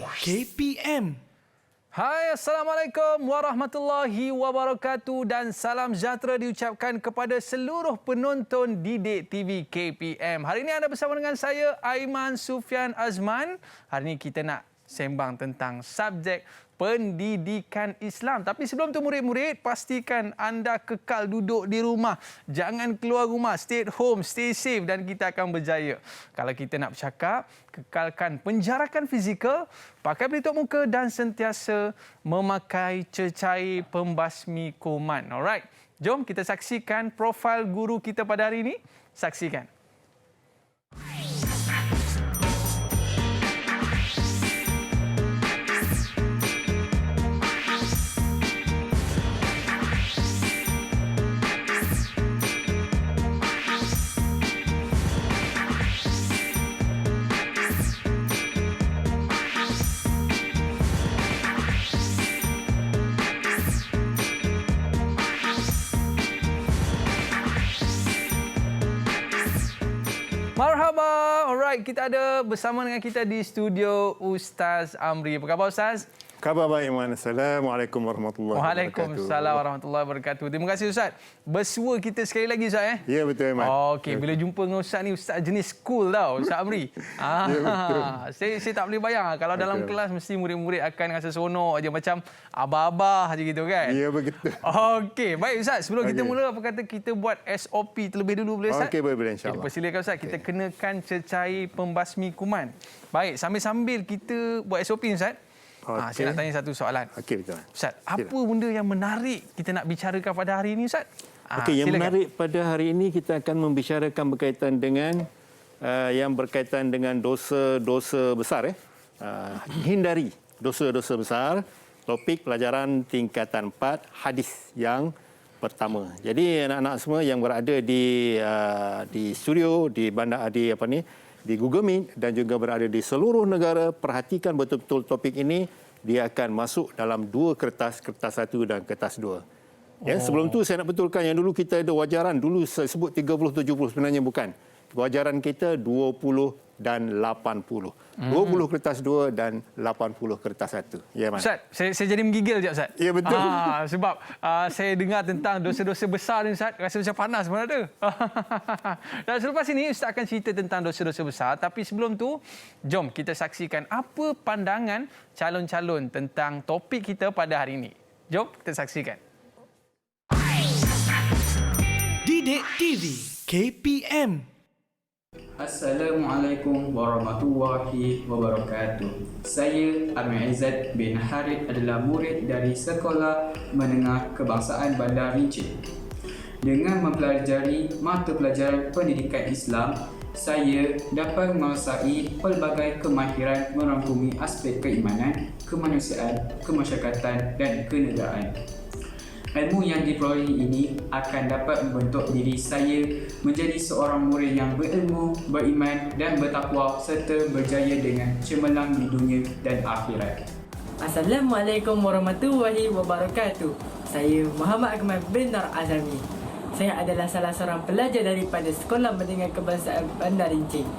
KPM. Hai, Assalamualaikum warahmatullahi wabarakatuh dan salam sejahtera diucapkan kepada seluruh penonton Didik TV KPM. Hari ini anda bersama dengan saya, Aiman Sufian Azman. Hari ini kita nak sembang tentang subjek pendidikan Islam. Tapi sebelum tu murid-murid, pastikan anda kekal duduk di rumah. Jangan keluar rumah, stay at home, stay safe dan kita akan berjaya. Kalau kita nak bercakap, kekalkan penjarakan fizikal, pakai pelitup muka dan sentiasa memakai cecair pembasmi kuman. Alright, jom kita saksikan profil guru kita pada hari ini. Saksikan. Marhaba. Alright, kita ada bersama dengan kita di studio Ustaz Amri. Apa khabar Ustaz? Khabar baik, Iman. Assalamualaikum warahmatullahi wabarakatuh. Waalaikumsalam warahmatullahi wabarakatuh. Terima kasih Ustaz. Bersua kita sekali lagi Ustaz. Ya, betul Iman. Okey, bila jumpa dengan Ustaz ni, Ustaz jenis cool tau, Ustaz Amri. Ya, betul. Saya tak boleh bayang kalau dalam kelas mesti murid-murid akan rasa seronok aja macam abah-abah aja gitu kan. Ya, begitu. Okey, baik Ustaz. Sebelum kita mula, apa kata kita buat SOP terlebih dulu boleh Ustaz? Okey, boleh insya-Allah. Persilakan Ustaz, kita kenakan cecair pembasmi kuman. Baik, sambil-sambil kita buat SOP Ustaz. Saya nak tanya satu soalan. Okey, betul. Ustaz, apa benda yang menarik kita nak bicarakan pada hari ini Ustaz? Okey, yang silakan. menarik pada hari ini kita akan membicarakan berkaitan dengan dosa-dosa besar. Hindari dosa-dosa besar. Topik pelajaran tingkatan 4, hadis yang pertama. Jadi anak-anak semua yang berada di studio, di Google Meet dan juga berada di seluruh negara, perhatikan betul-betul topik ini. Dia akan masuk dalam dua kertas 1 dan kertas 2. Ya, sebelum tu saya nak betulkan yang dulu kita ada wajaran. Dulu saya sebut 30-70, sebenarnya bukan. Wajaran kita 20 dan 80. 20 kertas 2 dan 80 kertas 1. Ya, Ustaz, saya jadi menggigil sekejap Ustaz. Ya, betul. Sebab saya dengar tentang dosa-dosa besar ni Ustaz, rasa macam panas pun ada. Dan selepas ini Ustaz akan cerita tentang dosa-dosa besar. Tapi sebelum tu, jom kita saksikan apa pandangan calon-calon tentang topik kita pada hari ini. Jom kita saksikan. Didik TV KPM. Assalamualaikum warahmatullahi wabarakatuh. Saya Amir Izzat bin Harith adalah murid dari Sekolah Menengah Kebangsaan Bandar Rincin. Dengan mempelajari mata pelajaran pendidikan Islam, saya dapat menguasai pelbagai kemahiran merangkumi aspek keimanan, kemanusiaan, kemasyarakatan dan kenegaraan. Ilmu yang diperoleh ini akan dapat membentuk diri saya menjadi seorang murid yang berilmu, beriman dan bertakwa serta berjaya dengan cemerlang di dunia dan akhirat. Assalamualaikum warahmatullahi wabarakatuh. Saya Muhammad Akmal bin Nur Azami. Saya adalah salah seorang pelajar daripada Sekolah Menengah Kebangsaan Bandar Rincin.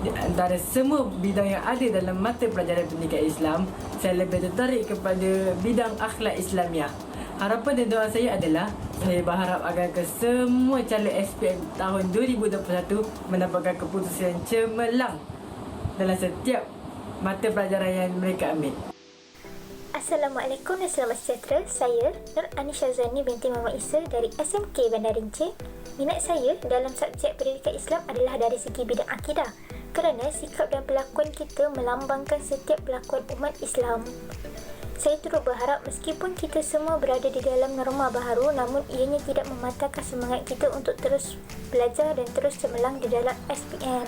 Di antara semua bidang yang ada dalam mata pelajaran pendidikan Islam, saya lebih tertarik kepada bidang akhlak Islamiah. Harapan dan doa saya adalah saya berharap agar semua calon SPM tahun 2021 mendapatkan keputusan yang cemerlang dalam setiap mata pelajaran yang mereka ambil. Assalamualaikum dan selamat sejahtera. Saya Nur Anisha Zani binti Muhammad Isa dari SMK Bandar Rincin. Minat saya dalam subjek pendidikan Islam adalah dari segi bidang akidah, kerana sikap dan pelakon kita melambangkan setiap pelakon umat Islam. Saya turut berharap meskipun kita semua berada di dalam norma baharu, namun ianya tidak mematahkan semangat kita untuk terus belajar dan terus cemerlang di dalam SPM.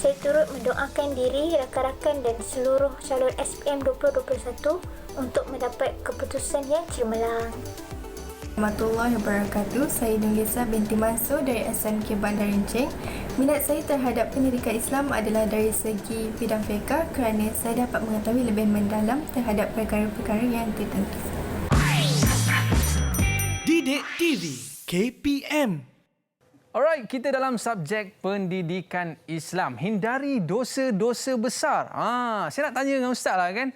Saya turut mendoakan diri, rakan-rakan dan seluruh calon SPM 2021 untuk mendapat keputusan yang cemerlang. Warahmatullahi wabarakatuh. Saya Nurlisa binti Mansur dari SMK Bandar Rincin. Minat saya terhadap pendidikan Islam adalah dari segi bidang fiqh kerana saya dapat mengetahui lebih mendalam terhadap perkara-perkara yang tertentu. Didik TV KPM. Alright, kita dalam subjek pendidikan Islam. Hindari dosa-dosa besar. Saya nak tanya dengan Ustaz lah kan.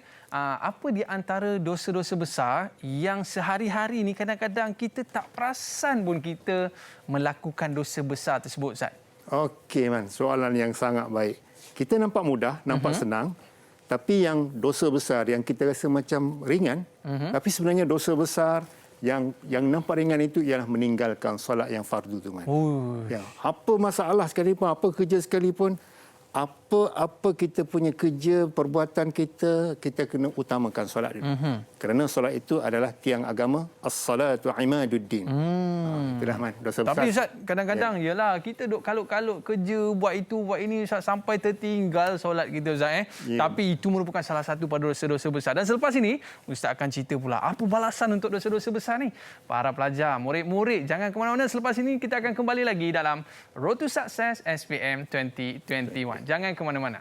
Apa di antara dosa-dosa besar yang sehari-hari ni kadang-kadang kita tak perasan pun kita melakukan dosa besar tersebut, Ustaz? Okey, Man. Soalan yang sangat baik. Kita nampak mudah, nampak senang. Tapi yang dosa besar yang kita rasa macam ringan, tapi sebenarnya dosa besar yang nampak ringan itu ialah meninggalkan solat yang fardu tu, Man. Ya, apa masalah sekalipun, apa kerja sekalipun, apa kita punya kerja, perbuatan kita kena utamakan solat dulu. Kerana solat itu adalah tiang agama, as-salatu imaduddin. Itulah, Man, dosa besar. Tapi Ustaz, kadang-kadang yalah kita duk kalut-kalut kerja, buat itu, buat ini Ustaz, sampai tertinggal solat kita, Ustaz. Tapi itu merupakan salah satu pada dosa-dosa besar. Dan selepas ini, Ustaz akan cerita pula apa balasan untuk dosa-dosa besar ni. Para pelajar, murid-murid, jangan ke mana-mana. Selepas ini kita akan kembali lagi dalam Road to Success SPM 2021. Jangan ke mana-mana.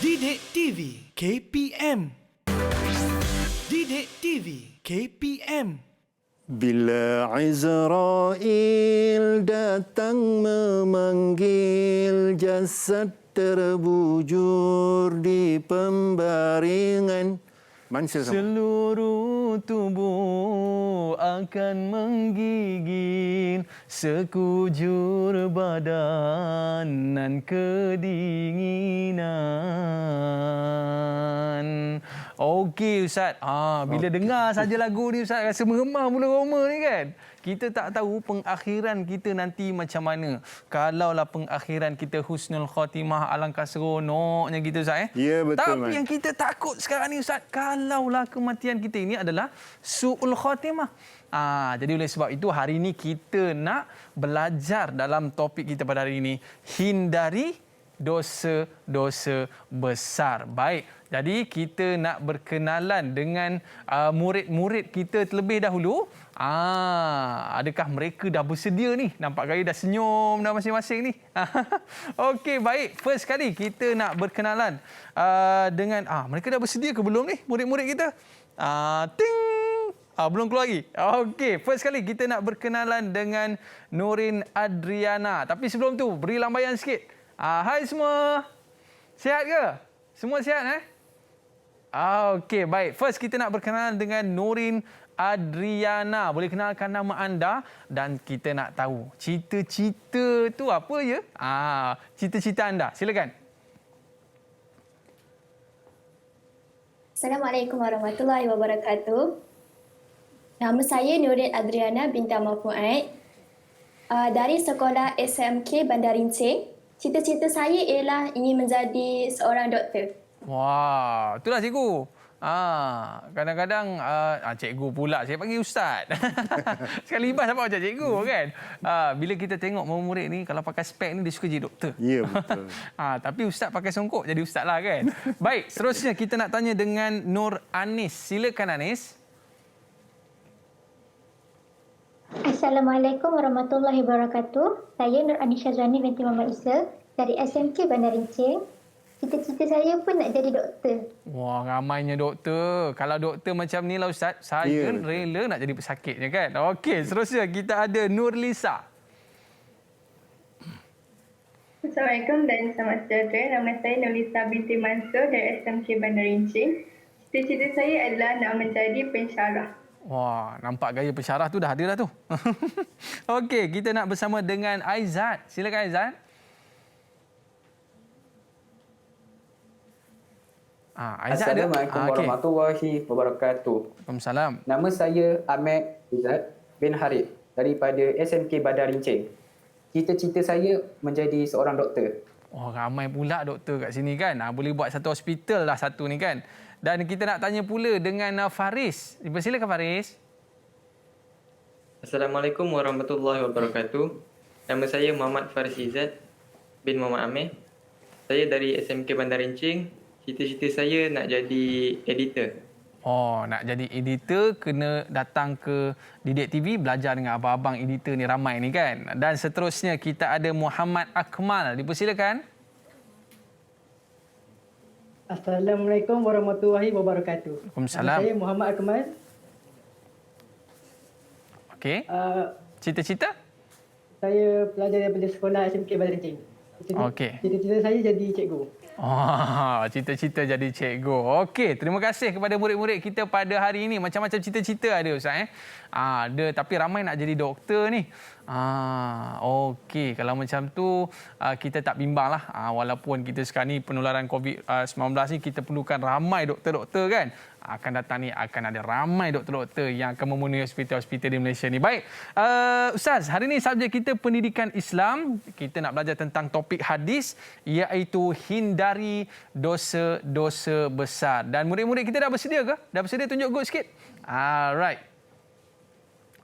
Didik TV KPM. Didik TV KPM. Bila Izrail datang memanggil, jasad terbujur di pembaringan. Seluruh tubuh akan menggigil, sekujur badan dan kedinginan. Okey Ustaz. Bila dengar saja lagu ni Ustaz rasa meremah mula roma ni kan. Kita tak tahu pengakhiran kita nanti macam mana. Kalaulah pengakhiran kita husnul khatimah, alangkah seronoknya kita Ustaz. Ya, betul. Tapi yang kita takut sekarang ni Ustaz, kalaulah kematian kita ini adalah su'ul khatimah. Jadi oleh sebab itu hari ini kita nak belajar dalam topik kita pada hari ini, hindari dosa-dosa besar. Baik, jadi kita nak berkenalan dengan murid-murid kita terlebih dahulu. Adakah mereka dah bersedia ni? Nampak gaya dah senyum dah masing-masing ni. Okey, baik. First kali kita nak berkenalan dengan mereka dah bersedia ke belum ni murid-murid kita? Ting. Belum keluar lagi. Okey, first kali kita nak berkenalan dengan Nurin Adriana. Tapi sebelum tu, beri lambaian sikit. Hai semua. Sihat ke? Semua sihat Okey, baik. First kita nak berkenalan dengan Nurin Adriana. Boleh kenalkan nama anda dan kita nak tahu cita-cita tu apa ya? Cita-cita anda. Silakan. Assalamualaikum warahmatullahi wabarakatuh. Nama saya Nurin Adriana binti Ahmad Fuad. Dari sekolah SMK Bandar Rincing. Cita-cita saya ialah ingin menjadi seorang doktor. Wah, itulah cikgu. Kadang-kadang cikgu pula, saya panggil ustaz. Sekali bas apa macam cikgu kan. Bila kita tengok murid ni kalau pakai spek ni dia suka jadi doktor. Ya, betul. Tapi ustaz pakai songkok jadi ustaz lah kan. Baik, seterusnya kita nak tanya dengan Nur Anis. Silakan Anis. Assalamualaikum warahmatullahi wabarakatuh. Saya Nur Anisha Zani binti Muhammad Isa dari SMK Bandar Rincing. Cita-cita saya pun nak jadi doktor. Wah, ramainya doktor. Kalau doktor macam ni lah Ustaz, saya rela nak jadi pesakitnya kan. Okey, seterusnya kita ada Nur Lisa. Assalamualaikum dan selamat sejahtera. Nama saya Nur Lisa binti Mansur dari SMK Bandar Rincing. Cita-cita saya adalah nak menjadi pensyarah. Wah, nampak gaya pensyarah tu dah ada dah tu. Okey, kita nak bersama dengan Aizat. Silakan Aizat. Assalamualaikum warahmatullahi wabarakatuh. Waalaikumsalam. Nama saya Ahmed Izzat bin Harith daripada SMK Bandar Rincing. Cita-cita saya menjadi seorang doktor. Oh, ramai pula doktor kat sini kan. Boleh buat satu hospital lah satu ni kan. Dan kita nak tanya pula dengan Faris. Silakan Faris. Assalamualaikum warahmatullahi wabarakatuh. Nama saya Muhammad Faris Izzat bin Muhammad Amir. Saya dari SMK Bandar Rincing. Cita-cita saya nak jadi editor. Oh, nak jadi editor kena datang ke Didik TV belajar dengan abang-abang editor ni ramai ni kan. Dan seterusnya kita ada Muhammad Akmal. Dipersilakan. Assalamualaikum warahmatullahi wabarakatuh. Waalaikumsalam. Saya Muhammad Akmal. Okey. Cita-cita? Saya pelajar daripada sekolah SMK Bandar Rincing. Okey. Cita-cita saya jadi cikgu. Oh, cita-cita jadi cikgu. Okey, terima kasih kepada murid-murid kita pada hari ini. Macam-macam cita-cita ada Ustaz ada, tapi ramai nak jadi doktor ni. Okey, kalau macam tu kita tak bimbanglah. Walaupun kita sekarang ni penularan COVID-19 ni kita perlukan ramai doktor-doktor kan. Akan datang ni akan ada ramai doktor-doktor yang akan memenuhi hospital-hospital di Malaysia ni. Baik, Ustaz, hari ni subjek kita pendidikan Islam. Kita nak belajar tentang topik hadis iaitu hindari dosa-dosa besar. Dan murid-murid kita dah bersedia ke? Dah bersedia? Tunjuk good sikit. Alright.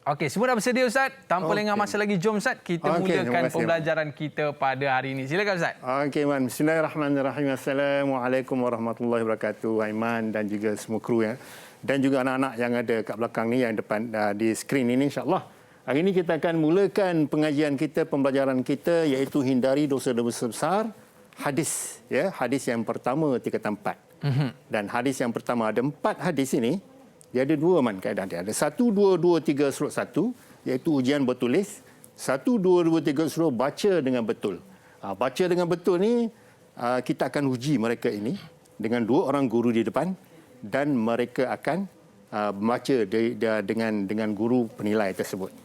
Okey, semua dah bersedia Ustaz? Tanpa lengah masa lagi, jom Ustaz kita mulakan pembelajaran kita pada hari ini. Silakan Ustaz. Okey, Man. Bismillahirrahmanirrahim. Assalamualaikum warahmatullahi wabarakatuh. Aiman dan juga semua kru ya. Dan juga anak-anak yang ada kat belakang ni, yang depan di skrin ini insya-Allah. Hari ini kita akan mulakan pengajian kita, pembelajaran kita iaitu hindari dosa-dosa besar. Hadis ya, hadis yang pertama tingkatan 4. Dan hadis yang pertama ada 4 hadis ini. Dia ada 2 kaedah dia. Ada 1, 2, 2, 3 surut 1 iaitu ujian bertulis. 1, 2, 2, 3 surut baca dengan betul. Baca dengan betul ni kita akan uji mereka ini dengan 2 orang guru di depan dan mereka akan membaca dengan guru penilai tersebut.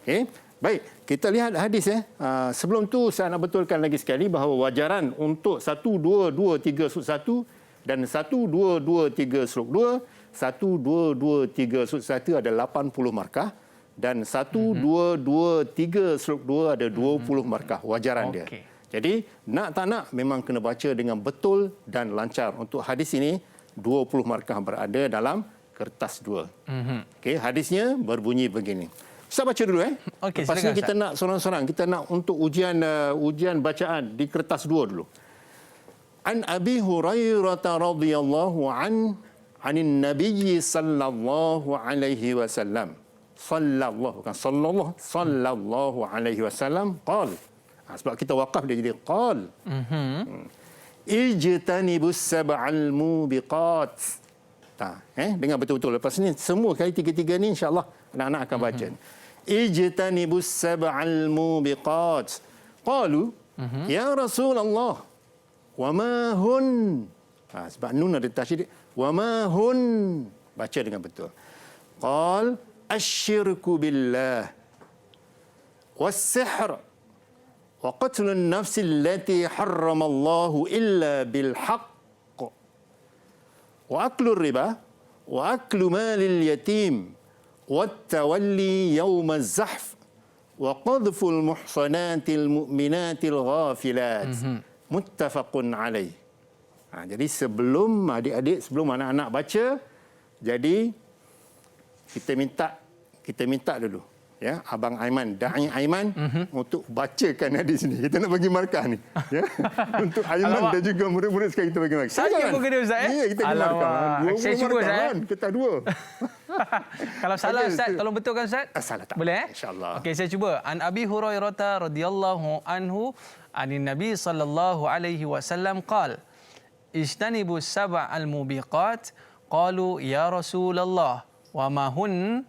Okey. Baik, kita lihat hadis ya. Sebelum tu saya nak betulkan lagi sekali bahawa wajaran untuk 1, 2, 2, 3 surut 1 dan 1, 2, 2, 3 surut 2, 1, 2, 2, 3 surut 1 ada 80 markah dan 1, 2, 2, 3 surut 2 ada 20 markah wajaran dia. Jadi nak tak nak memang kena baca dengan betul dan lancar. Untuk hadis ini 20 markah berada dalam kertas 2. Okey, hadisnya berbunyi begini. Ustaz baca dulu Okey, lepas ni kita nak sorang-sorang, kita nak untuk ujian bacaan di kertas 2 dulu. An Abi Hurairah radhiyallahu anin Nabi sallallahu alaihi wasallam. Sallallahu bukan sallallahu, sallallahu alaihi wasallam qal. Sebab kita waqaf dia jadi qal. Ijtanibus sab'al mubiqat. Dengar betul-betul. Lepas ni semua kali tiga-tiga ni insya-Allah anak-anak akan baca. Ijtanibus sab'al mubiqat. Qalu ya Rasulullah wa ma hun. Sebab nun ada tasydid. Wa ma hun. Baca dengan betul. Qal asyirku billah was-sihr wa qatl an-nafs allati harrama Allah illa bil haqq wa aklu riba wa aklu mal al-yatim wa at-tawalli yawm az-zahf wa qadhfu al-muhsanati al-mu'minati al-ghafilat. Muttafaqun alaih. Jadi sebelum adik-adik, sebelum anak-anak baca, jadi kita minta dulu ya Abang Aiman, Da'i Aiman untuk bacakan hadis ni. Kita nak bagi markah ni ya. Untuk Aiman dan juga murid-murid sekali kita bagi markah. Saya pun kena Ustaz Ya, kita bagi markah. Saya cuba Ustaz. Kertas 2. Kalau salah Ustaz, tolong betulkan Ustaz. Salah tak? Boleh InsyaAllah. Okey, saya cuba. An Abi Hurairah radhiyallahu anhu anin Nabi sallallahu alaihi wasallam qala ijtanibu sab'al mubiqat. Qalu ya Rasulullah wa ma hun?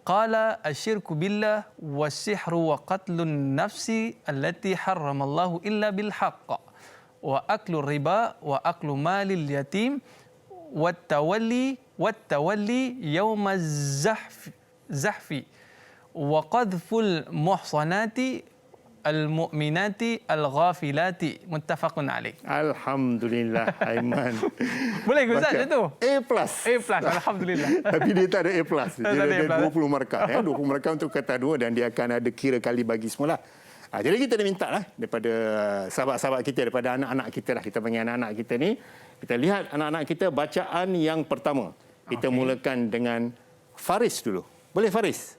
Qala asyirku billah was-sihru wa qatlun nafsi allati harramallahu illa bil haqq wa aklu riba wa aklu malil yatim wat tawalli yawmaz zahfi wa qadhful muhsanati al-mu'minati al-ghafilati. Muttafaqun alaih. Alhamdulillah Aiman. Boleh ke Ustaz tu? A+. Alhamdulillah. Tapi dia tak ada A+. Dia ada 20 markah. 20 markah untuk kata 2 dan dia akan ada kira kali bagi semula. Jadi kita dah minta lah daripada sahabat-sahabat kita, daripada anak-anak kita lah. Kita panggil anak-anak kita ni. Kita lihat anak-anak kita bacaan yang pertama. Kita mulakan dengan Faris dulu. Boleh Faris?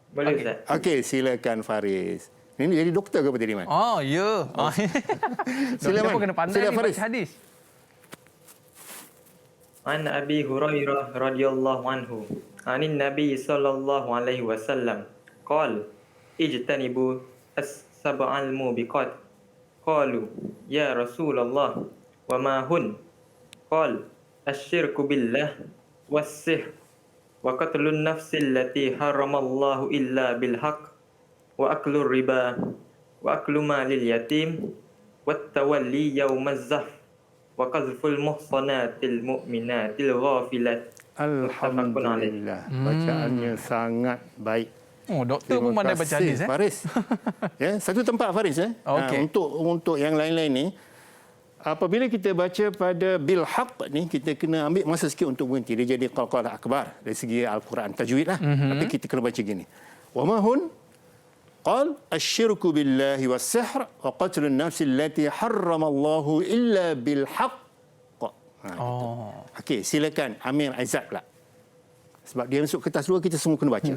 Boleh Ustaz. Okey, silakan Faris. Ini jadi doktor ke apa tadi, Man? Oh, ya. Silakan. Kena pandai ni baca hadis. An Abi Hurairah radhiyallahu anhu anin Nabi sallallahu alaihi wasallam qala ijtanibu as-sab'al mubiqat. Qalu ya Rasulullah wa ma hun? Qala asyirku billah was-sihr wa qatlun nafsil lati haramallahu illa bil haqq wa aklur riba wa aklu malil yatim wat tawalli yaumaz zahf wa qazful muhsanatil mu'minatil ghafilat. Alhamdulillah. Bacaannya sangat baik. Oh, doktor pun pandai baca hadis Faris. Ya, satu tempat Faris Okey. Untuk yang lain-lain ni, apabila kita baca pada bil haqq ni, kita kena ambil masa sikit untuk berhenti. Dia jadi qalqalah akbar dari segi al-Quran tajwid lah. Tapi kita kena baca gini. Wa ma hun qal asyirku billahi was-sihr wa qatlun nafsi allati harramallahu illa bil haqq. Okey, silakan Amir Aizat pula. Sebab dia masuk kertas dua, kita semua kena baca.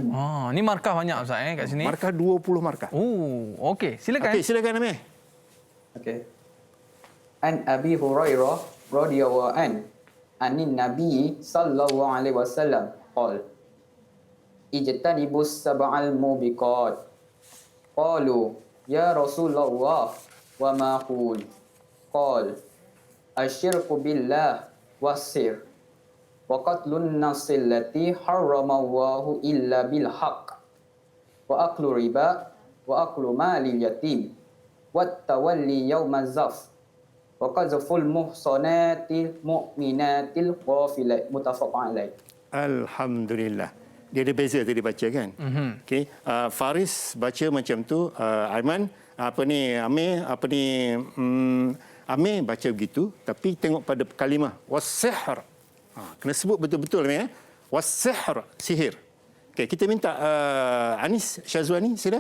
Ni markah banyak Ustaz kat sini. Markah 20 markah. Oh, okey. Silakan. Okey, silakan Amir. Okey. An Abi Hurairah radhiyallahu an anin Nabi sallallahu alaihi wasallam qala ijtanibus sab'al mubiqat. Qalu ya Rasulullah wa ma qul? Qala asyirku billah was-sir wa qatlun nafsil lati harramallahu illa bil haqq wa aklu riba wa aklu malil yatim wat tawalli yaumaz zaf wa qazful muhsanatil mu'minatil ghafilat. Muttafaqun alaih. Alhamdulillah. Dia ada beza tadi baca kan? Okey, Faris baca macam tu, Aiman Amir baca begitu, tapi tengok pada kalimah was-sihr. Kena sebut betul-betul ni was-sihr, sihir. Okey, kita minta Anis Syazwani, sila.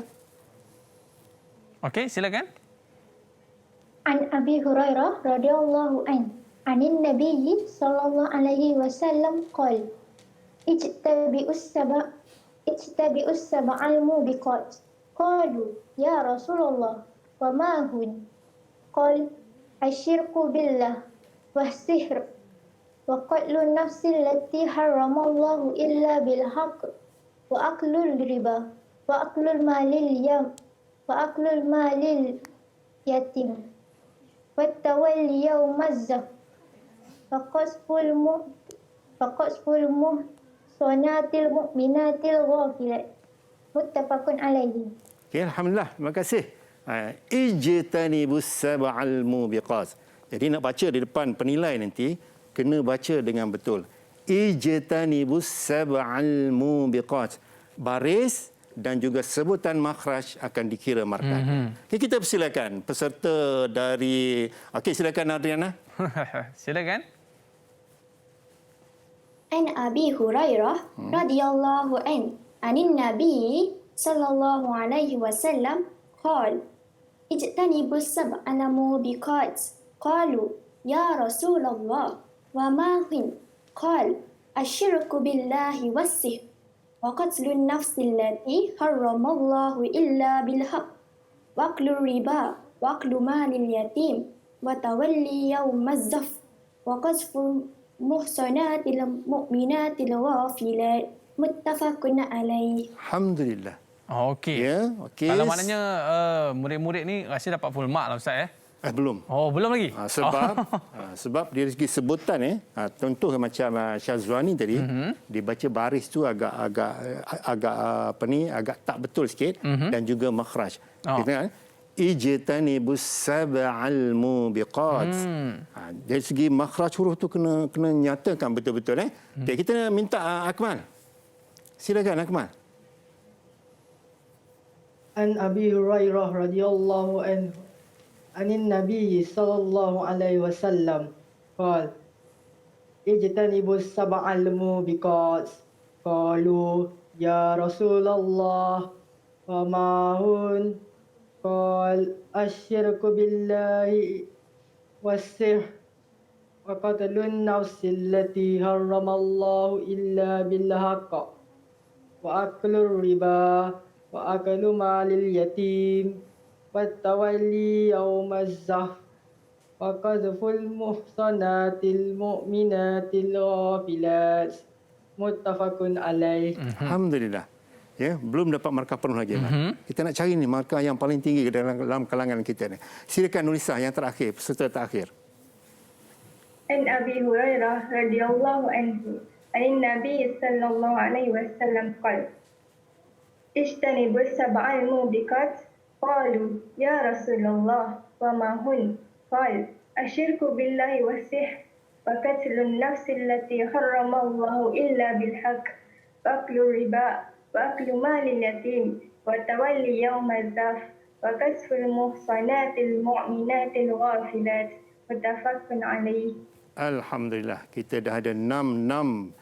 Okey, silakan. An Abi Hurairah radhiyallahu an anin Nabi sallallahu alaihi wasallam qala ijtabi'us sab'al mubiqat. Qalu ya Rasulullah wa ma hun? Qala asyirku billah was-sihr wa qatlun nafsil lati haramallahu illa bil haqq wa aklul riba wa aklul malil yatim wa tawalli yaumaz zaf wa qasful muhsanatil mu'minatil ghafilat. Muttafaqun alaihi. Okay, alhamdulillah. Terima kasih. Ijtanibus sab'al mubiqat. Jadi nak baca di depan penilai nanti, kena baca dengan betul. Ijtanibus sab'al mubiqat. Baris dan juga sebutan makhraj akan dikira markah. Okay, kita persilakan peserta dari... Okey, silakan Adriana. Silakan. An Abi Hurairah radhiyallahu an anin Nabi sallallahu alaihi wasallam qala ijtanibus sab'al mubiqat. Qalu ya Rasulullah wa ma hin? Qala asyirku billahi was-sihr wa qatlun nafsil lati harramallahu illa bil haqq wa aklu riba wa aklu malil yatim wa tawalli yaumaz zaf wa qazfu muhsanatil mu'minatil ghafilat. Muttafaqun alaih. Alhamdulillah. Okey. Ya, okey. Kalau maknanya murid-murid ni rasa dapat full mark lah Ustaz belum. Oh, belum lagi. Sebab dari segi sebutan contoh macam Syazwani tadi, dia baca baris tu agak tak betul sikit dan juga makhraj. Kita ijtanibus sab'al mubiqat. Dari segi makhraj huruf tu kena nyatakan betul-betul Okay, kita minta Akmal. Silakan Akmal. An Abi Hurairah radhiyallahu anhu anin Nabi sallallahu alaihi wasallam qala ijtanibus sab'al mubiqat. Qalu ya Rasulullah wa ma hun? Qala asyirku billahi was-sihr wa qatlun nafsil lati harramallahu illa bil haqq wa aklur riba wa aklu malil yatim wa tawalli yaumaz zaf wa qazful muhsanatil mu'minatil ghafilat. Muttafaqun alaih. Alhamdulillah. Ya, belum dapat markah penuh lagi. Kita nak cari ni markah yang paling tinggi dalam kalangan kita ni. Silakan Nulisah yang terakhir, peserta terakhir. An Abi Hurairah radhiyallahu anhu عن النبي صلى الله عليه وسلم قال اجتنبوا السبع الموبقات قالوا يا رسول الله وما هن قال الشرك بالله والسحر وقتل النفس التي حرم الله إلا بالحق وأكل الربا وأكل مال اليتيم وتولي يوم الزحف وقذف المحصنات المؤمنات الغافلات متفق عليه. Alhamdulillah, kita dah ada 6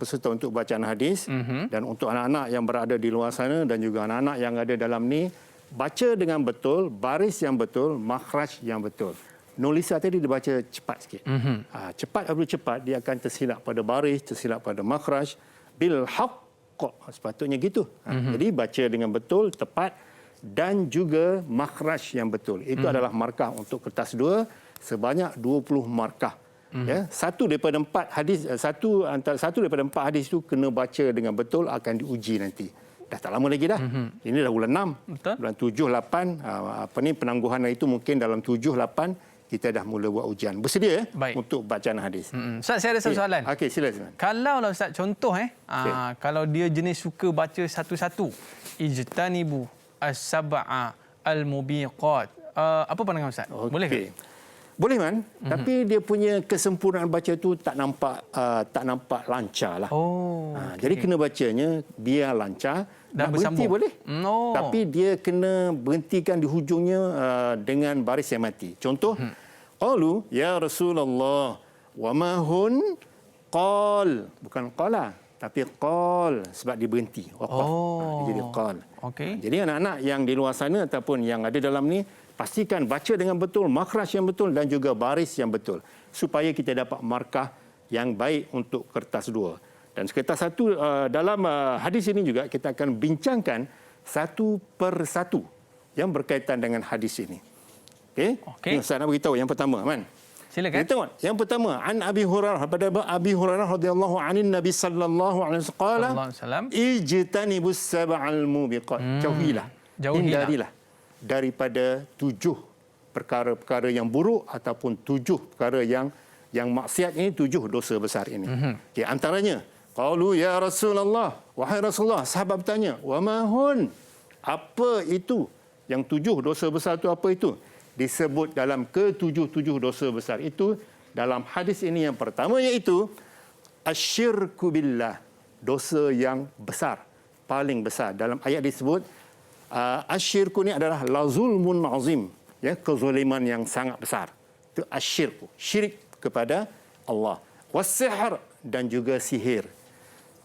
peserta untuk bacaan hadis. Dan untuk anak-anak yang berada di luar sana dan juga anak-anak yang ada dalam ni, baca dengan betul, baris yang betul, makhraj yang betul. Nolisa tadi dia baca cepat sikit. Cepat apabila cepat, dia akan tersilap pada baris, tersilap pada makhraj. Bil haqq, sepatutnya gitu. Jadi baca dengan betul, tepat dan juga makhraj yang betul. Itu adalah markah untuk kertas 2 sebanyak 20 markah. Ya, satu daripada 4 hadis itu kena baca dengan betul, akan diuji nanti. Dah tak lama lagi dah. Ini dah bulan 6. Betul. Bulan 7 8 penangguhan itu mungkin dalam 7 8 kita dah mula buat ujian. Bersedia untuk bacaan hadis. Ustaz, saya ada satu soalan. Okey, silakan. Kalau lah Ustaz, contoh kalau dia jenis suka baca satu-satu, ijtanibu as-sab'a al-mubiqat. Apa pandangan Ustaz? Boleh ke? Boleh, Man. Tapi dia punya kesempurnaan baca tu tak nampak lancar lah. Jadi kena bacanya biar lancar. Dan Nak berhenti bersambung. boleh. Tapi dia kena berhentikan di hujungnya dengan baris yang mati. Contoh, qalu ya Rasulullah wa ma hun qal. Bukan qala, tapi qal sebab dia berhenti. Waqaf. Dia jadi qal. Jadi anak-anak yang di luar sana ataupun yang ada dalam ni, pastikan baca dengan betul, makhraj yang betul dan juga baris yang betul supaya kita dapat markah yang baik untuk kertas 2. Dan kertas 1 dalam hadis ini juga kita akan bincangkan satu per satu yang berkaitan dengan hadis ini. Okey. Ustaz nak beritahu yang pertama, Man. Silakan. Kita tengok yang pertama, an Abi Hurairah, pada Abi Hurairah radhiyallahu anin Nabi sallallahu alaihi wasallam, ijtanibus sab'al mubiqat. Jauhilah. Hindarilah daripada 7 perkara-perkara yang buruk ataupun 7 perkara yang maksiat ini, 7 dosa besar ini. Antaranya, qalu ya Rasulullah, wahai Rasulullah, sahabat bertanya, wa ma hun? Apa itu? Yang 7 dosa besar itu apa itu? Disebut dalam ke-7 dosa besar itu dalam hadis ini. Yang pertama iaitu asyirku billah, dosa yang besar, paling besar. Dalam ayat disebut asyirku ni adalah lazulmun azim, ya, kezaliman yang sangat besar. Itu asyirku, syirik kepada Allah. Wasihr, dan juga sihir.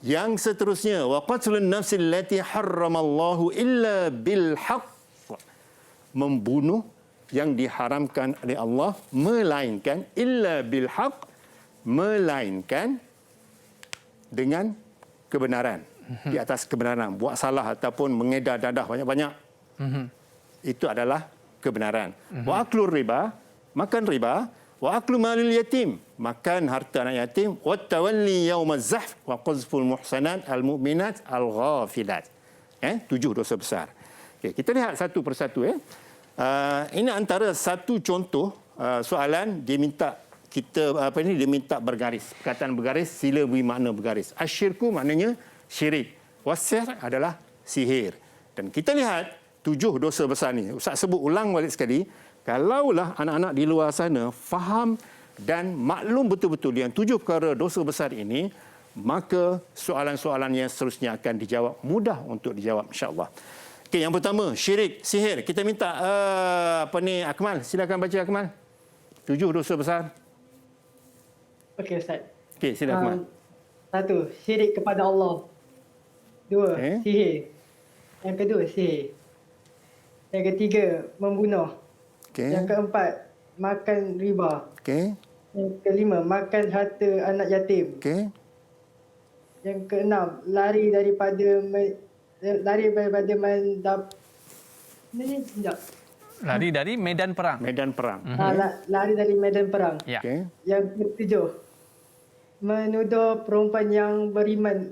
Yang seterusnya, wa qatlun nafsil lati harramallahu illa bil haqq, membunuh yang diharamkan oleh Allah melainkan illa bil haqq, melainkan dengan kebenaran. Di atas kebenaran, buat salah ataupun mengedar dadah banyak-banyak, itu adalah kebenaran. Wa aklur riba, makan riba. Wa aklu malil yatim, makan harta anak yatim. Wa tawalli yaumaz zahf wa qazful muhsanat al-mu'minat al-ghafilat. 7 dosa besar. Kita lihat satu persatu. Ini antara satu contoh soalan dia minta kita dia minta bergaris. Perkataan bergaris, sila beri makna bergaris. Asyirku maknanya syirik. Wasir adalah sihir. Dan kita lihat 7 dosa besar ni. Ustaz sebut ulang balik sekali. Kalaulah anak-anak di luar sana faham dan maklum betul-betul yang 7 perkara dosa besar ini, maka soalan-soalan yang seterusnya akan dijawab, mudah untuk dijawab, insya-Allah. Okey, yang pertama, syirik, sihir. Kita minta Akmal, silakan baca Akmal. 7 dosa besar. Okey, Ustaz. Okey, silakan. 1. Syirik kepada Allah. 2. Sihir. Yang kedua, sihir. Yang ketiga, membunuh. Yang keempat, makan riba. Yang kelima, makan harta anak yatim. Yang keenam, lari daripada lari dari medan perang. Lari dari medan perang. Ya. Yang ketujuh, menuduh perempuan yang beriman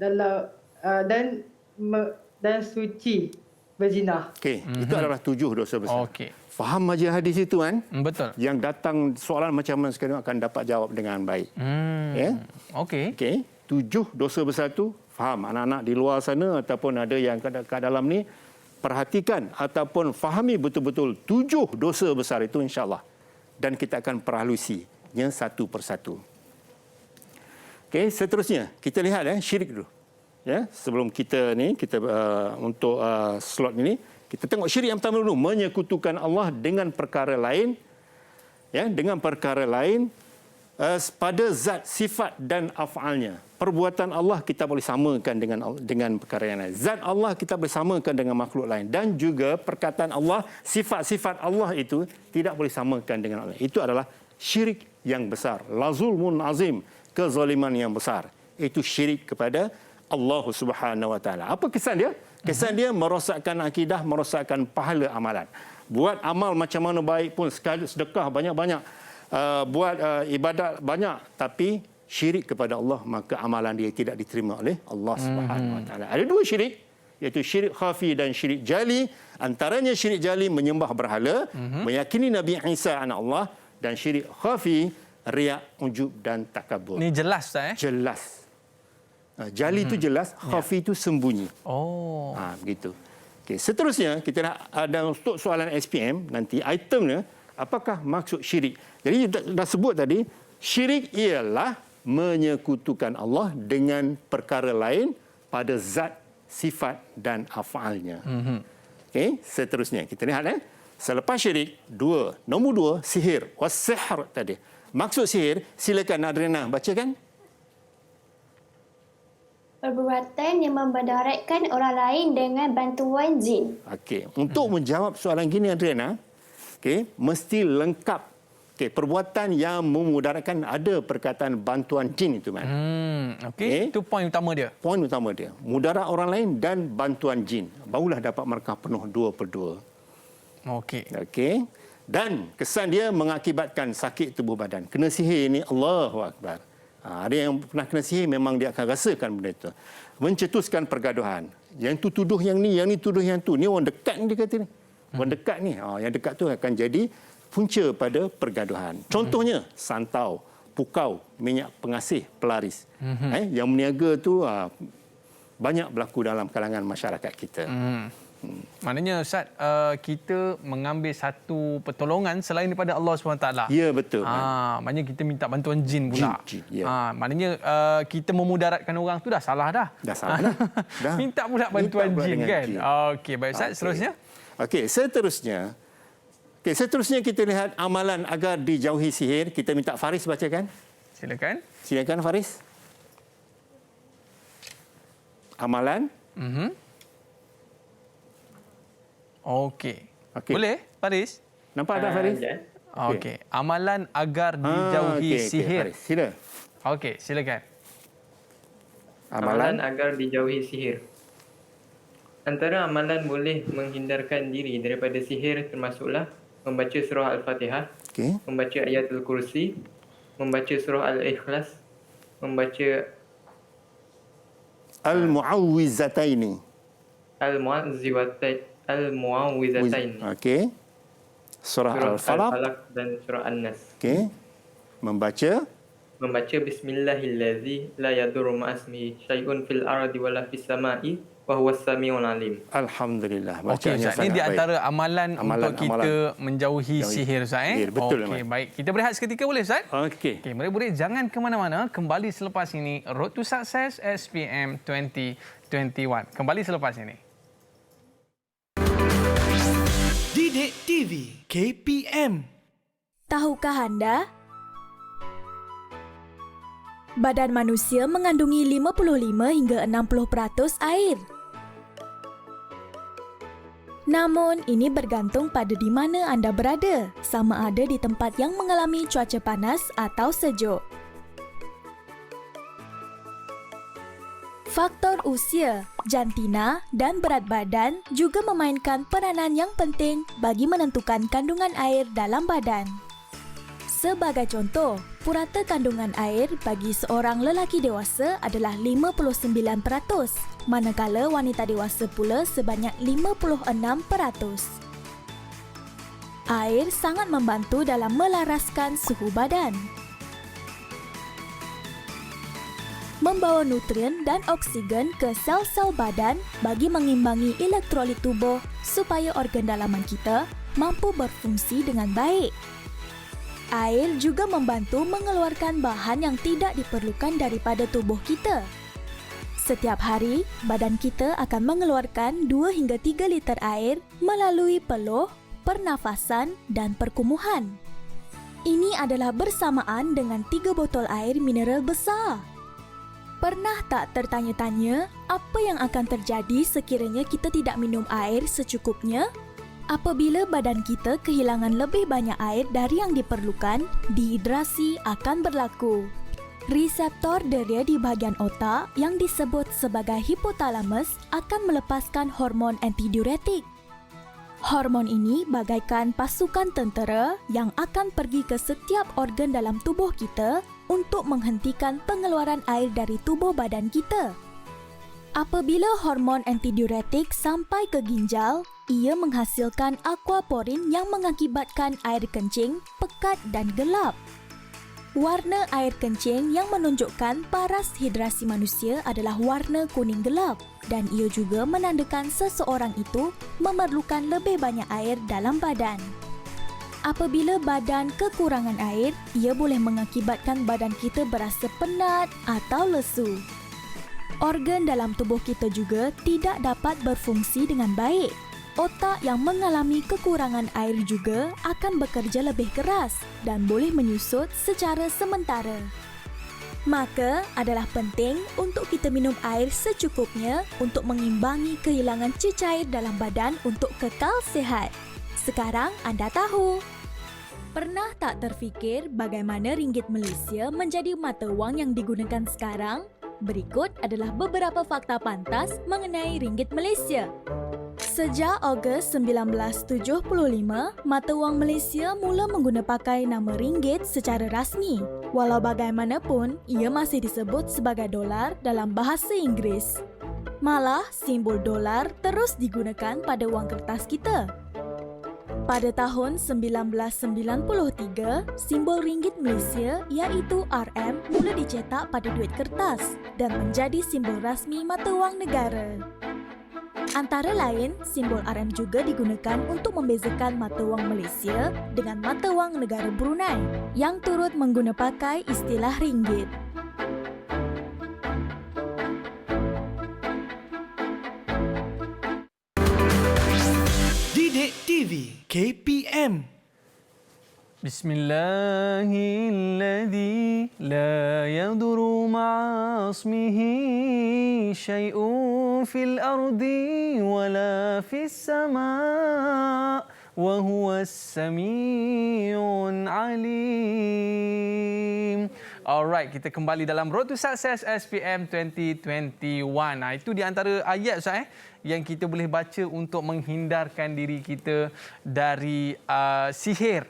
dan suci berzina. Okey, itu adalah 7 dosa besar. Okey. Faham aja hadis itu kan? Betul. Yang datang soalan macam mana sekarang akan dapat jawab dengan baik. Ya? Okey. Okey, 7 dosa besar tu faham. Anak-anak di luar sana ataupun ada yang kat dalam ni, perhatikan ataupun fahami betul-betul 7 dosa besar itu insya-Allah. Dan kita akan perhalusinya satu persatu. Okey, seterusnya kita lihat syirik dulu. Ya, sebelum kita untuk slot ini, kita tengok syirik yang pertama dulu, menyekutukan Allah dengan perkara lain. Ya, dengan perkara lain pada zat, sifat dan af'alnya. Perbuatan Allah kita boleh samakan dengan perkara yang lain. Zat Allah kita boleh samakan dengan makhluk lain, dan juga perkataan Allah, sifat-sifat Allah itu tidak boleh samakan dengan Allah. Itu adalah syirik yang besar. La zulmun azim, kezaliman yang besar. Itu syirik kepada Allah Subhanahu Wa Taala. Apa kesan dia? Kesan dia merosakkan akidah, merosakkan pahala amalan. Buat amal macam mana baik pun, sekali sedekah banyak-banyak, buat ibadat banyak, tapi syirik kepada Allah, maka amalan dia tidak diterima oleh Allah Subhanahu Wa Taala. Ada 2 syirik, iaitu syirik khafi dan syirik jali. Antaranya syirik jali menyembah berhala, meyakini Nabi Isa anak Allah, dan syirik khafi riak, ujub dan takabur. Ni jelas tak Jelas. Jali itu jelas, khafi itu sembunyi. Oh. Begitu. Okey, seterusnya kita nak ada untuk soalan SPM nanti itemnya, apakah maksud syirik? Jadi dah sebut tadi, syirik ialah menyekutukan Allah dengan perkara lain pada zat, sifat dan af'alnya. Okey, seterusnya kita lihat selepas syirik, nombor 2 sihir, was-sihr tadi. Maksud sihir, silakan Adriana bacakan. Perbuatan yang membedaratkan orang lain dengan bantuan jin. Okey, untuk menjawab soalan gini Adriana, mesti lengkap. Perbuatan yang memudaratkan, ada perkataan bantuan jin itu kan. Okey, itu poin utama dia. Poin utama dia, mudarat orang lain dan bantuan jin. Barulah dapat markah penuh 2/2. Okey. Dan kesan dia mengakibatkan sakit tubuh badan. Kena sihir ni, Allahu Akbar. Ada yang pernah kena sihir, memang dia akan rasakan benda itu. Mencetuskan pergaduhan. Yang tu tuduh yang ni tuduh yang tu. Ni orang dekat ni dia kata ni. Orang dekat ni. Yang dekat tu akan jadi punca pada pergaduhan. Contohnya, santau, pukau, minyak pengasih, pelaris. Yang meniaga tu banyak berlaku dalam kalangan masyarakat kita. Maknanya Ustaz, kita mengambil satu pertolongan selain daripada Allah SWT. Ya, betul. Maknanya kita minta bantuan jin pula. Jin, ya. Maknanya kita memudaratkan orang tu dah salah dah. Dah salah dah. Minta pula bantuan jin kan. Okey, baik Ustaz, seterusnya. Okey, seterusnya kita lihat amalan agar dijauhi sihir. Kita minta Faris bacakan. Silakan Faris. Amalan. Okey. Boleh, Faris? Nampak tak, Faris? Okey. Amalan agar dijauhi sihir. Sila. Okey, silakan. Amalan agar dijauhi sihir. Antara amalan boleh menghindarkan diri daripada sihir termasuklah membaca surah Al-Fatihah, membaca ayatul kursi, membaca surah Al-Ikhlas, membaca Al-Mu'awwizataini. Al-Mu'awwizatain. Okey. Surah Al-Falaq dan surah An-Nas. Okey. Membaca Bismillahillazi la yadurru ma'asmihi syai'un fil ardi wala fis sama'i wa huwas samiul alim. Alhamdulillah. Okey Ustaz, ini di antara amalan untuk kita menjauhi sihir Ustaz. Betul. Okey, baik. Kita berehat seketika boleh Ustaz? Okey. Murid-murid jangan ke mana-mana, kembali selepas ini Road to Success SPM 2021. Kembali selepas ini. Didik TV KPM. Tahukah anda? Badan manusia mengandungi 55 hingga 60% air. Namun, ini bergantung pada di mana anda berada, sama ada di tempat yang mengalami cuaca panas atau sejuk. Faktor usia, jantina, dan berat badan juga memainkan peranan yang penting bagi menentukan kandungan air dalam badan. Sebagai contoh, Purata kandungan air bagi seorang lelaki dewasa adalah 59%, manakala wanita dewasa pula sebanyak 56%. Air sangat membantu dalam melaraskan suhu badan, membawa nutrien dan oksigen ke sel-sel badan bagi mengimbangi elektrolit tubuh supaya organ dalaman kita mampu berfungsi dengan baik. Air juga membantu mengeluarkan bahan yang tidak diperlukan daripada tubuh kita. Setiap hari, badan kita akan mengeluarkan 2 hingga 3 liter air melalui peluh, pernafasan dan perkumuhan. Ini adalah bersamaan dengan 3 botol air mineral besar. Pernah tak tertanya-tanya apa yang akan terjadi sekiranya kita tidak minum air secukupnya? Apabila badan kita kehilangan lebih banyak air dari yang diperlukan, dehidrasi akan berlaku. Reseptor deria di bahagian otak yang disebut sebagai hipotalamus akan melepaskan hormon antidiuretik. Hormon ini bagaikan pasukan tentera yang akan pergi ke setiap organ dalam tubuh kita untuk menghentikan pengeluaran air dari tubuh badan kita. Apabila hormon antidiuretik sampai ke ginjal, ia menghasilkan aquaporin yang mengakibatkan air kencing, pekat dan gelap. Warna air kencing yang menunjukkan paras hidrasi manusia adalah warna kuning gelap dan ia juga menandakan seseorang itu memerlukan lebih banyak air dalam badan. Apabila badan kekurangan air, ia boleh mengakibatkan badan kita berasa penat atau lesu. Organ dalam tubuh kita juga tidak dapat berfungsi dengan baik. Otak yang mengalami kekurangan air juga akan bekerja lebih keras dan boleh menyusut secara sementara. Maka adalah penting untuk kita minum air secukupnya untuk mengimbangi kehilangan cecair dalam badan untuk kekal sihat. Sekarang anda tahu. Pernah tak terfikir bagaimana ringgit Malaysia menjadi mata wang yang digunakan sekarang? Berikut adalah beberapa fakta pantas mengenai ringgit Malaysia. Sejak Ogos 1975, mata wang Malaysia mula mengguna pakai nama ringgit secara rasmi. Walau bagaimanapun, ia masih disebut sebagai dolar dalam bahasa Inggeris. Malah, simbol dolar terus digunakan pada wang kertas kita. Pada tahun 1993, simbol ringgit Malaysia iaitu RM mula dicetak pada duit kertas dan menjadi simbol rasmi mata wang negara. Antara lain, simbol RM juga digunakan untuk membezakan mata wang Malaysia dengan mata wang negara Brunei yang turut mengguna pakai istilah ringgit. Didik TV KPM. Bismillahilladzi la yadurru ma'a ismihi syai'un fil ardi wala fis sama' wa huwas sami'un alim. Alright, kita kembali dalam Road to Success SPM 2021. Itu di antara ayat Ustaz yang kita boleh baca untuk menghindarkan diri kita dari sihir.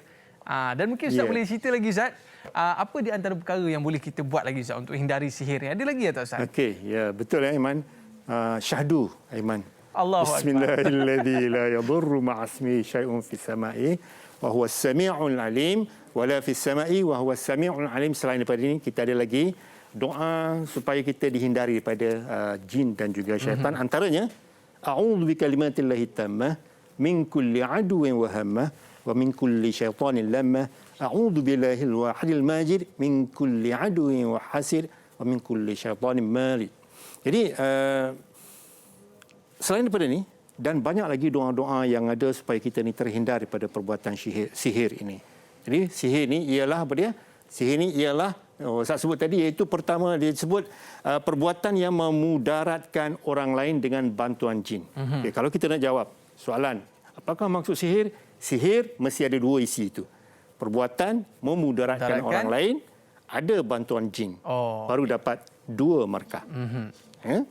Dan mungkin Ustaz boleh cerita lagi Ustaz, apa di antara perkara yang boleh kita buat lagi Ustaz untuk hindari sihir? Ada lagi tak Ustaz? Okey, ya betul ya Aiman. Syahdu Aiman. Allahu Akbar. Bismillahilladzi la yadurru ma'asmi syai'un fis sama'i wa huwas sami'ul alim wala fis sama'i wa huwas sami'ul alim. Selain daripada ini kita ada lagi doa supaya kita dihindari daripada jin dan juga syaitan. Antaranya a'udzu bikalimatillahi tammah min kulli aduwwin wa hammah wa min kulli syaitanin lammah. A'udzu billahil wahidil majid min kulli aduwwin wa hasid wa min kulli syaitanin marid. Jadi selain daripada ini dan banyak lagi doa-doa yang ada supaya kita ni terhindar daripada perbuatan sihir ini. Jadi sihir ni ialah apa dia? Sihir ni ialah saya sebut tadi iaitu pertama dia sebut perbuatan yang memudaratkan orang lain dengan bantuan jin. Okay, kalau kita nak jawab soalan, apakah maksud sihir? Sihir mesti ada dua isi itu. Perbuatan memudaratkan orang lain, ada bantuan jin. Baru dapat dua markah. Ya?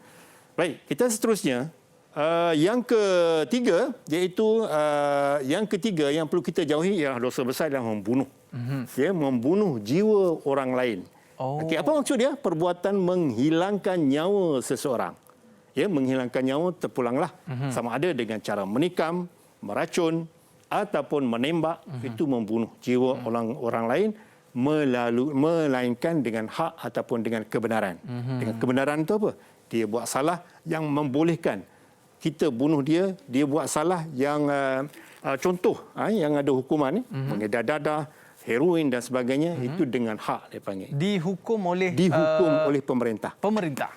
Baik, kita seterusnya. Yang ketiga, iaitu yang ketiga yang perlu kita jauhi ialah dosa besar yang membunuh. Dia membunuh jiwa orang lain. Okey, apa maksud dia? Perbuatan menghilangkan nyawa seseorang. Ya, menghilangkan nyawa terpulanglah sama ada dengan cara menikam, meracun ataupun menembak, itu membunuh jiwa orang lain melainkan dengan hak ataupun dengan kebenaran. Dengan kebenaran itu apa? Dia buat salah yang membolehkan kita bunuh dia, dia buat salah yang contoh yang ada hukuman ni, mengedar dadah, heroin dan sebagainya, itu dengan hak dia panggil. Dihukum oleh pemerintah. Pemerintah.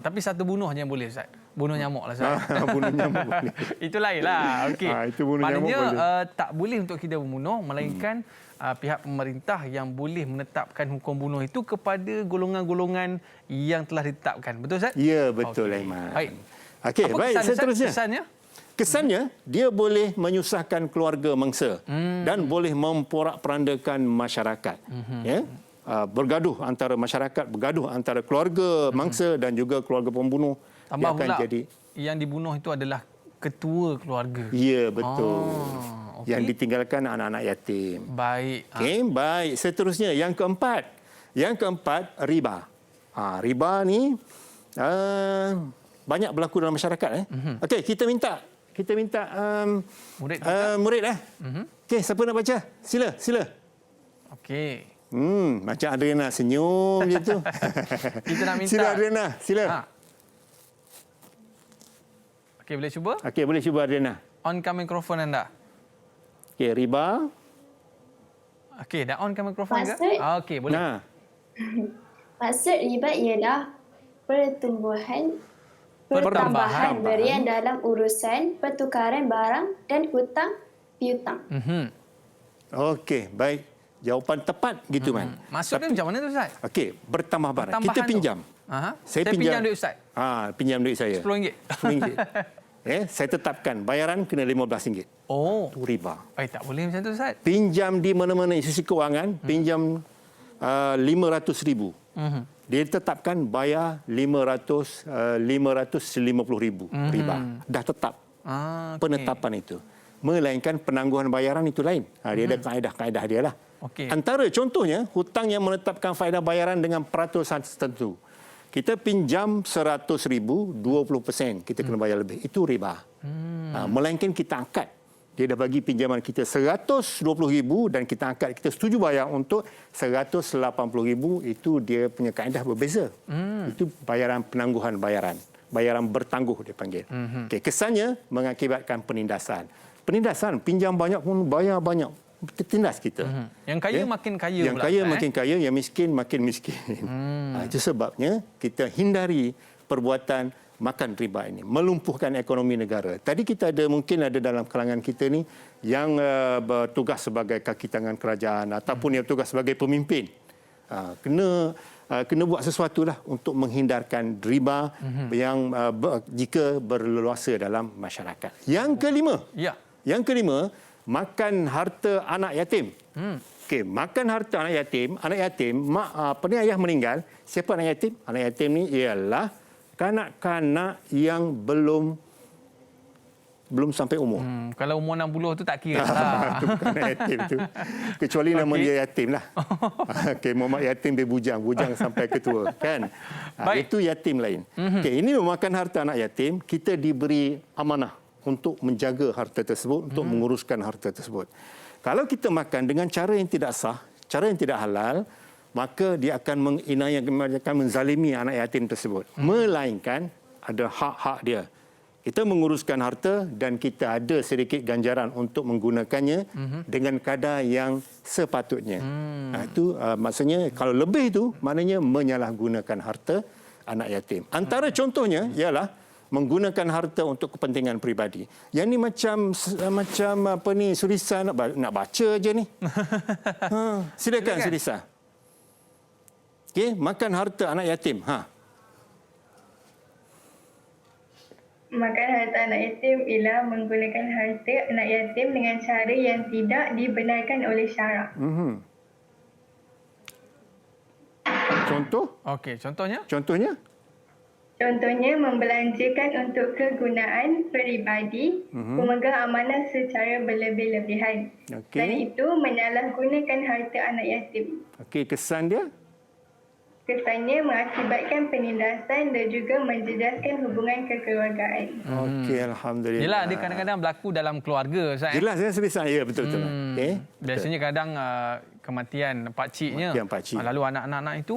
Tapi satu bunuh je boleh, Ustaz. Bunuh nyamuk lah, Ustaz. Bunuh nyamuk boleh. Itu lain lah. Okey. Itu bunuh nyamuk boleh. Tak boleh untuk kita membunuh, melainkan pihak pemerintah yang boleh menetapkan hukum bunuh itu kepada golongan-golongan yang telah ditetapkan. Betul, Ustaz? Ya, betul, Aiman. Baik. Okey, baik, seterusnya. Kesannya? Kesannya, dia boleh menyusahkan keluarga mangsa dan boleh memporak-perandakan masyarakat. Ya? Bergaduh antara masyarakat, bergaduh antara keluarga mangsa dan juga keluarga pembunuh. Tambah akan pula, jadi yang dibunuh itu adalah ketua keluarga. Ya, betul. Yang ditinggalkan anak-anak yatim. Baik. Okey, baik. Seterusnya, yang keempat. Yang keempat, riba. Riba ni banyak berlaku dalam masyarakat. Okey, kita minta murid. Okey, siapa nak baca? Sila. Okey. Macam Adriana senyum je tu. Kita nak minta. Sila Adriana, sila. Okey, boleh cuba? Okey, boleh cuba Adriana. Onkan mikrofon anda. Okey, riba. Okey, dah onkan mikrofon ke? Okey, boleh. Maksud riba ialah pertambahan berian dalam urusan pertukaran barang dan hutang piutang. Okey, baik. Jawapan tepat gitu, Man. Maksudnya macam mana tu, Ustaz? Okey, bertambah barang. Kita pinjam. Saya pinjam duit Ustaz. Pinjam duit saya. RM10. RM10. Saya tetapkan bayaran kena RM15. Itu riba. Tak boleh macam tu, Ustaz. Pinjam di mana-mana institusi kewangan, pinjam RM500,000. Dia tetapkan bayar RM550,000 riba. Dah tetap penetapan itu. Melainkan penangguhan bayaran itu lain. Dia ada kaedah-kaedah dia lah. Antara contohnya, hutang yang menetapkan faedah bayaran dengan peratusan tertentu. Kita pinjam RM100,000, 20% kita kena bayar lebih. Itu riba. Melainkan kita angkat. Dia dah bagi pinjaman kita RM120,000 dan kita angkat, kita setuju bayar untuk RM180,000, itu dia punya kaedah berbeza. Itu bayaran penangguhan bayaran. Bayaran bertangguh dia panggil. Kesannya mengakibatkan penindasan. Pinjam banyak pun bayar banyak. Tindas kita. Yang kaya makin kaya. Yang kaya makin kaya, yang miskin makin miskin. Itu sebabnya kita hindari perbuatan makan riba ini, melumpuhkan ekonomi negara. Tadi kita mungkin ada dalam kalangan kita ni yang bertugas sebagai kaki tangan kerajaan ataupun yang bertugas sebagai pemimpin. Kena buat sesuatu lah untuk menghindarkan riba yang jika berleluasa dalam masyarakat. Yang kelima, makan harta anak yatim. Okey, makan harta anak yatim. Ayah meninggal. Siapa anak yatim? Anak yatim ni ialah kanak-kanak yang belum sampai umur. Kalau umur 60 tu tak kira lah. Itu bukan anak yatim tu. Kecuali nama dia yatim lah. Okey, Muhammad yatim dia bujang sampai ketua, kan? Itu yatim lain. Okey, ini memakan harta anak yatim, kita diberi amanah untuk menjaga harta tersebut, untuk menguruskan harta tersebut. Kalau kita makan dengan cara yang tidak sah, cara yang tidak halal, maka dia akan menzalimi anak yatim tersebut. Melainkan ada hak-hak dia. Kita menguruskan harta dan kita ada sedikit ganjaran untuk menggunakannya dengan kadar yang sepatutnya. Itu maksudnya kalau lebih itu maknanya menyalahgunakan harta anak yatim. Antara contohnya ialah menggunakan harta untuk kepentingan peribadi. Yang ni macam apa ni, Sulisa nak baca je ni. Silakan Sulisa. Okey, makan harta anak yatim. Makan harta anak yatim ialah menggunakan harta anak yatim dengan cara yang tidak dibenarkan oleh syarak. Contoh? Okey, contohnya? Contohnya? Contohnya membelanjakan untuk kegunaan peribadi, memegang amanah secara berlebih-lebihan. Okey. Dan itu menyalahgunakan harta anak yatim. Okey, kesan dia? Kesannya mengakibatkan penindasan dan juga menjejaskan hubungan kekeluargaan. Okey, alhamdulillah. Yelah, dia kadang-kadang berlaku dalam keluarga, Ustaz. Jelas saya sebisa. Ya, betul-betul. Okey. Biasanya kadang kematian pakciknya. Kematian pakcik. Lalu anak-anak itu,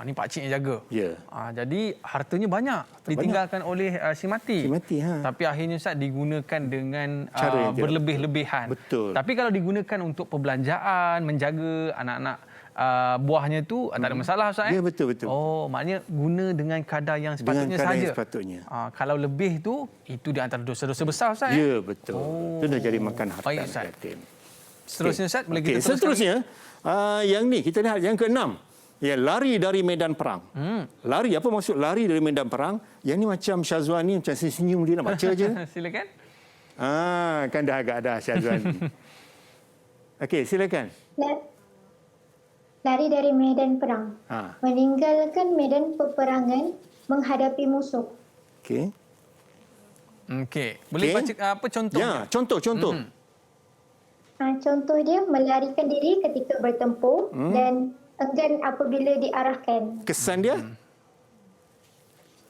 ni pakcik yang jaga. Ya. Jadi hartanya banyak ditinggalkan oleh si mati. Si mati, Tapi akhirnya Ustaz digunakan dengan Cara yang tidak- berlebih-lebihan. Betul. Tapi kalau digunakan untuk perbelanjaan, menjaga anak-anak buahnya tu tak ada masalah, Ustaz. Ya, betul-betul. Oh, maknanya guna dengan kadar yang sepatutnya Dengan kadar saja. yang sepatutnya. Kalau lebih tu, itu di antara dosa-dosa besar, Ustaz. Ya, betul. Itu dah jadi makan harta Baik, anak Ustaz. yatim. Seterusnya, Ustaz, boleh Okey, kita teruskan? seterusnya, yang ni kita lihat yang ke-6. Ya, lari dari medan perang. Lari, apa maksud lari dari medan perang? Yang ni macam Syazwani macam senyum dia nak baca je. Silakan. Kan dah agak dah Syazwani. Okey, silakan. Lari dari medan perang. Ha. Meninggalkan medan peperangan menghadapi musuh. Okey. Okey. Boleh Okey. baca apa contohnya? Ya, contoh. Contoh dia melarikan diri ketika bertempur dan enggan apabila diarahkan. Kesan dia?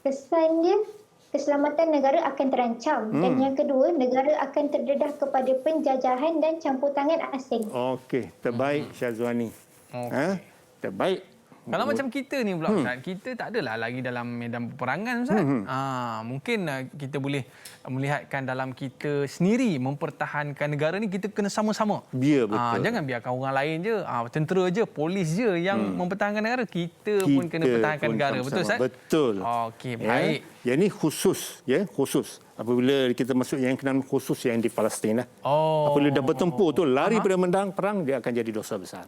Kesan dia, keselamatan negara akan terancam. Dan yang kedua, negara akan terdedah kepada penjajahan dan campur tangan asing. Okey, terbaik Syazwani. Terbaik. Kalau macam kita ni pula, Ustaz, kita tak adalah lagi dalam medan peperangan, Ustaz. Mungkin kita boleh melihatkan dalam kita sendiri mempertahankan negara ni, kita kena sama-sama. Ya, betul. Jangan biarkan orang lain je, tentera je, polis je yang mempertahankan negara. Kita pun kena pertahankan negara. Betul, Ustaz? Betul. Okey, baik. Yang ni khusus. Apabila kita masuk yang kenaan khusus yang di Palestin lah. Apabila dah bertempur tu, lari pada medan perang, dia akan jadi dosa besar.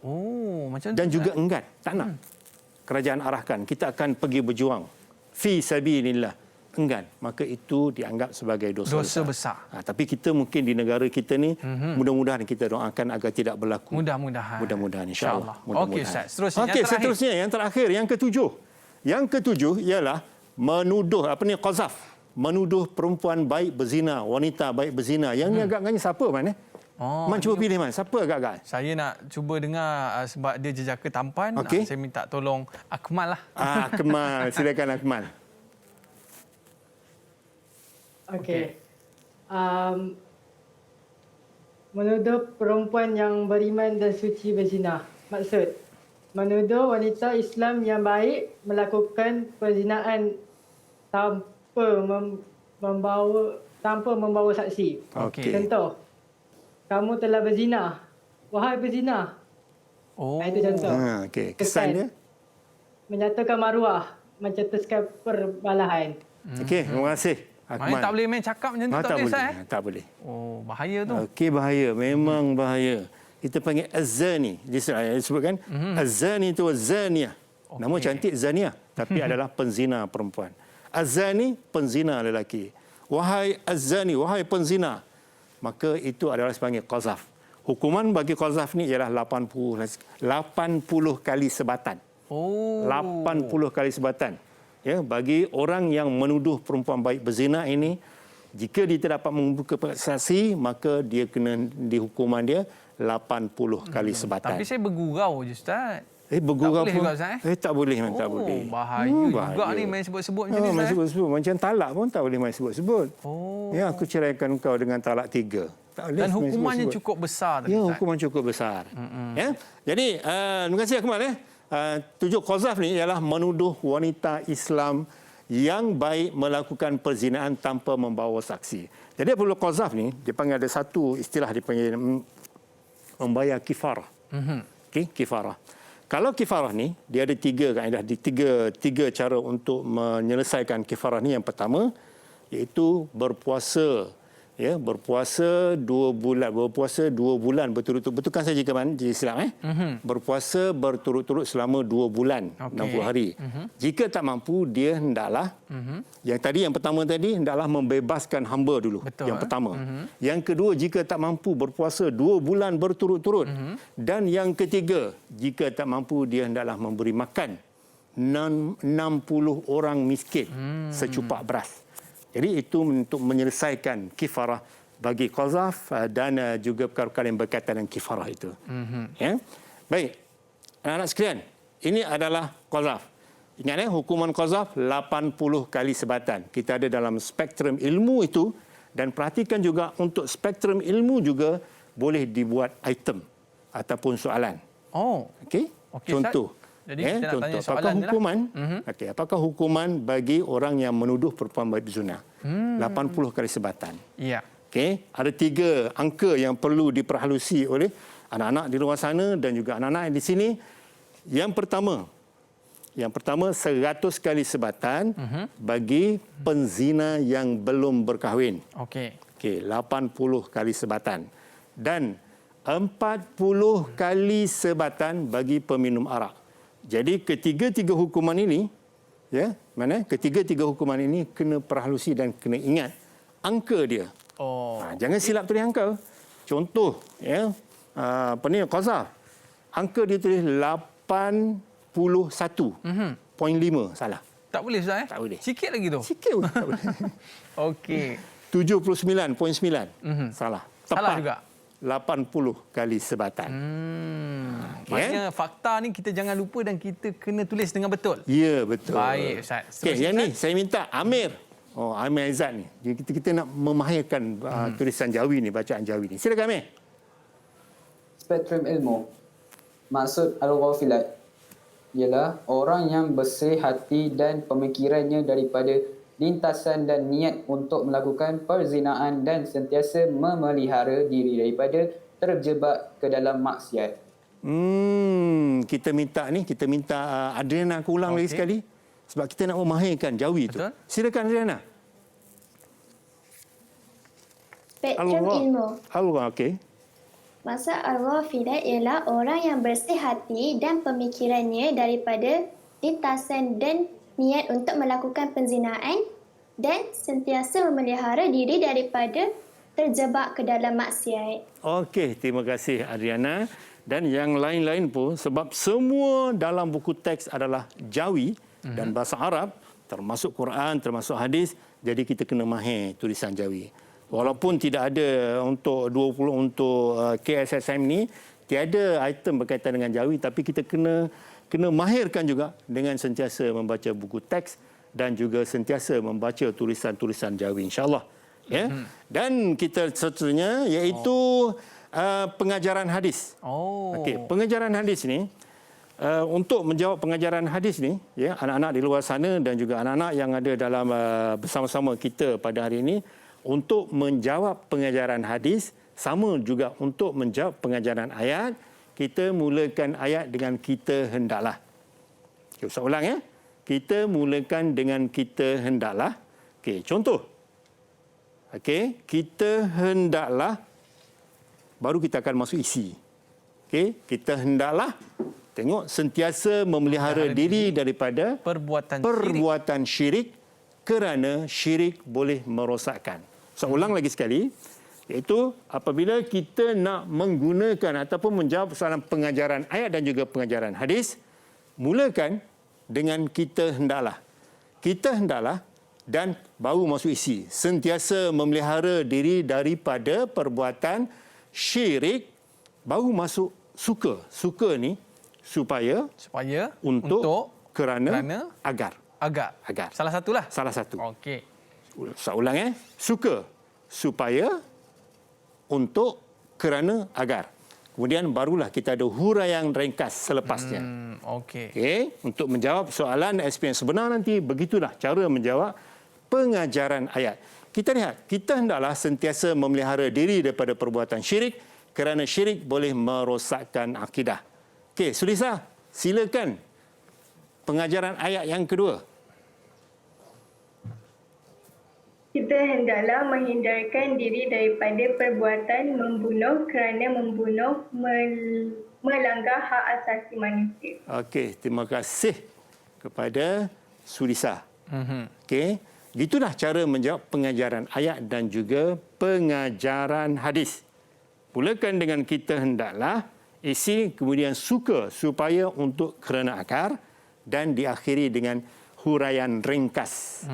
Macam Dan tu, juga Ustaz? enggan, tak nak. Kerajaan arahkan, kita akan pergi berjuang. Fi sabilillah. Enggan. Maka itu dianggap sebagai dosa besar. Tapi kita mungkin di negara kita ni, mudah-mudahan kita doakan agar tidak berlaku. Mudah-mudahan. InsyaAllah. Okey, Ustaz. Seterusnya, Okey, seterusnya yang terakhir, yang ketujuh. Yang ketujuh ialah menuduh, qazaf. Menuduh perempuan baik berzina, wanita baik berzina. Yang ni agak-agaknya siapa, Man? Man, cuba pilih, Man. Siapa agak-agak? Saya nak cuba dengar sebab dia jejaka tampan. Okey. Saya minta tolong Akmal lah. Akmal. Silakan Akmal. Okey. Menuduh perempuan yang beriman dan suci berzina. Maksud, menuduh wanita Islam yang baik melakukan perzinaan tanpa membawa saksi. Okey. Contoh, kamu telah berzina. Wahai berzina. Itu contoh. Okey. Kesan dia? Menyatakan maruah, mencetuskan perbalahan. Okey, terima kasih. Maknanya tak boleh main cakap macam tu, tak boleh, Ustaz? Tak boleh. Bahaya tu. Okey, bahaya. Memang bahaya. Kita panggil az-zani. Disebutkan az-zani itu az-zaniyah. Nama cantik Zaniyah, tapi adalah penzina perempuan. Az-zani, penzina lelaki. Wahai az-zani, wahai penzina. Maka itu adalah sepanggil qazaf. Hukuman bagi qazaf ni ialah 80 kali sebatan. 80 kali sebatan. Ya, bagi orang yang menuduh perempuan baik berzina ini, jika dia tidak dapat membuka saksi, maka dia kena dihukuman dia 80 kali sebatan. Tapi saya bergurau je, Ustaz. Bergurau tak boleh pun juga, Ustaz? Tak boleh, tak boleh. Bahaya juga ni main sebut-sebut macam ni, Main Ustaz. sebut-sebut. Macam talak pun tak boleh main sebut-sebut. Ya, aku ceraikan kau dengan talak 3. Tak boleh. Dan main hukumannya sebut-sebut. cukup besar tadi, Ya, Ustaz. hukuman cukup besar. Ya. Jadi, terima kasih Akmal. Tujuh qazaf ni ialah menuduh wanita Islam yang baik melakukan perzinaan tanpa membawa saksi. Jadi apabila qazaf ni, dia panggil ada satu istilah dipanggil membayar kifarah. Okey, kifarah. Kalau kifarah ni, dia ada tiga kaedah, tiga cara untuk menyelesaikan kifarah ni. Yang pertama, iaitu berpuasa. Ya, berpuasa 2 bulan. Berpuasa 2 bulan berturut-turut. Betulkan saya jika di Islam. Berpuasa berturut-turut selama 2 bulan, 60 hari. Jika tak mampu, dia hendaklah, yang pertama tadi, hendaklah membebaskan hamba dulu. Betul, yang pertama. Yang kedua, jika tak mampu, berpuasa 2 bulan berturut-turut. Dan yang ketiga, jika tak mampu, dia hendaklah memberi makan 60 orang miskin secupak beras. Jadi itu untuk menyelesaikan kifarah bagi qazaf dan juga perkara-perkara yang berkaitan dengan kifarah itu. Ya. Baik. Anak-anak sekalian, ini adalah qazaf. Ingat hukuman qazaf 80 kali sebatan. Kita ada dalam spektrum ilmu itu, dan perhatikan juga untuk spektrum ilmu juga boleh dibuat item ataupun soalan. Oh. Okey. Contoh. Jadi kita nak tanya soalan apakah hukuman? Okey, apakah hukuman bagi orang yang menuduh perempuan berzina? 80 kali sebatan. Ya. Okey, ada 3 angka yang perlu diperhalusi oleh anak-anak di luar sana dan juga anak-anak di sini. Yang pertama 100 kali sebatan bagi penzina yang belum berkahwin. Okey. Okey, 80 kali sebatan. Dan 40 kali sebatan bagi peminum arak. Jadi ketiga-tiga hukuman ini, ya, ketiga-tiga hukuman ini kena perhalusi dan kena ingat angka dia. Oh. Jangan silap tulis angka. Contoh, ya, qazaf. Angka dia tulis 81.5. Salah. Tak boleh Ustaz Tak boleh. Sikit lagi tu. Sikit pun tak boleh. Okey. 79.9. Salah. Tepat. Salah juga. 80 kali sebatan. Maknanya fakta ni kita jangan lupa dan kita kena tulis dengan betul. Ya, betul. Baik Ustaz. Okey, yang ni saya minta Amir. Amir Aizat ni. Kita nak memahirkan tulisan Jawi ni, bacaan Jawi ni. Silakan Amir. Spektrum ilmu. Maksud al-ghafilat ialah orang yang bersih hati dan pemikirannya daripada lintasan dan niat untuk melakukan perzinaan dan sentiasa memelihara diri daripada terjebak ke dalam maksiat. Kita minta Adriana aku ulang lagi sekali sebab kita nak memahirkan Jawi itu. Silakan Adriana. Spektrum ilmu. Okey. Maksud al-ghafilat ialah orang yang bersih hati dan pemikirannya daripada lintasan dan niat untuk melakukan penzinaan dan sentiasa memelihara diri daripada terjebak ke dalam maksiat. Okey, terima kasih Adriana. Dan yang lain-lain pun, sebab semua dalam buku teks adalah Jawi dan bahasa Arab, termasuk Quran, termasuk hadis, jadi kita kena mahir tulisan Jawi. Walaupun tidak ada untuk 20 untuk KSSM ni, tiada item berkaitan dengan Jawi, tapi kita kena mahirkan juga dengan sentiasa membaca buku teks dan juga sentiasa membaca tulisan-tulisan Jawi, insya-Allah. Ya. Dan kita seterusnya iaitu pengajaran hadis. Okey, pengajaran hadis ni untuk menjawab pengajaran hadis ni, ya, anak-anak di luar sana dan juga anak-anak yang ada dalam bersama-sama kita pada hari ini, untuk menjawab pengajaran hadis sama juga untuk menjawab pengajaran ayat, kita mulakan ayat dengan kita hendaklah. Okey, saya ulang ya. Kita mulakan dengan kita hendaklah. Okey, contoh. Okey, kita hendaklah, baru kita akan masuk isi. Okey, kita hendaklah, tengok, sentiasa memelihara diri daripada perbuatan syirik kerana syirik boleh merosakkan. Saya ulang lagi sekali, iaitu apabila kita nak menggunakan ataupun menjawab soalan pengajaran ayat dan juga pengajaran hadis, mulakan dengan kita hendaklah. Kita hendaklah dan baru masuk isi. Sentiasa memelihara diri daripada perbuatan syirik, baru masuk suka. Suka ni supaya untuk kerana agar. Salah satulah. Salah satu. Okey. Saya ulang suka, supaya, untuk, kerana, agar. Kemudian barulah kita ada huraian ringkas selepasnya. Okey. Untuk menjawab soalan SPM sebenar nanti, begitulah cara menjawab pengajaran ayat. Kita lihat, kita hendaklah sentiasa memelihara diri daripada perbuatan syirik kerana syirik boleh merosakkan akidah. Okey, Sulisa, silakan pengajaran ayat yang kedua. Kita hendaklah menghindarkan diri daripada perbuatan membunuh kerana membunuh melanggar hak asasi manusia. Okey, terima kasih kepada Sulisa. Okey, gitulah cara menjawab pengajaran ayat dan juga pengajaran hadis. Mulakan dengan kita hendaklah, isi kemudian suka, supaya, untuk, kerana, agar. dan diakhiri dengan huraian ringkas.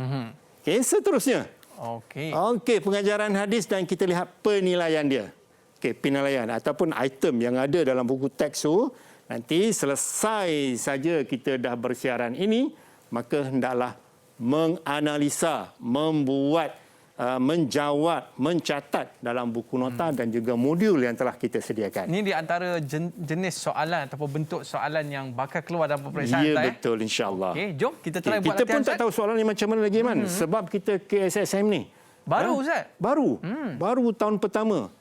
Okey, seterusnya. Okey, pengajaran hadis dan kita lihat penilaian dia. Okey, penilaian ataupun item yang ada dalam buku teks tu, nanti selesai saja kita dah bersiaran ini, maka hendaklah menganalisa, membuat, menjawab, mencatat dalam buku nota dan juga modul yang telah kita sediakan. Ini di antara jenis soalan ataupun bentuk soalan yang bakal keluar dalam peperiksaan. Ya, betul, insya-Allah. Okey, jom kita try buat kita latihan. pun tak tahu soalan ni macam mana lagi, Man. Sebab kita KSSM ni baru, Ustaz? Baru tahun pertama.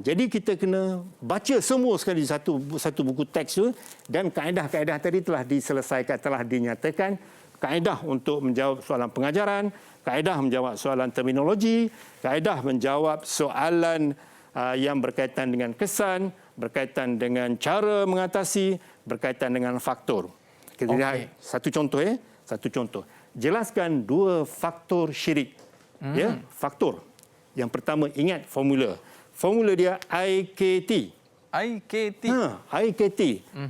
Jadi kita kena baca semua sekali satu buku teks tu, dan kaedah-kaedah tadi telah diselesaikan, telah dinyatakan. Kaedah untuk menjawab soalan pengajaran, kaedah menjawab soalan terminologi, kaedah menjawab soalan yang berkaitan dengan kesan, berkaitan dengan cara mengatasi, berkaitan dengan faktor. Kita lihat satu contoh. Satu contoh. Jelaskan 2 faktor syirik. Ya, faktor. Yang pertama, ingat formula. Formula dia IKT. IKT. IKT.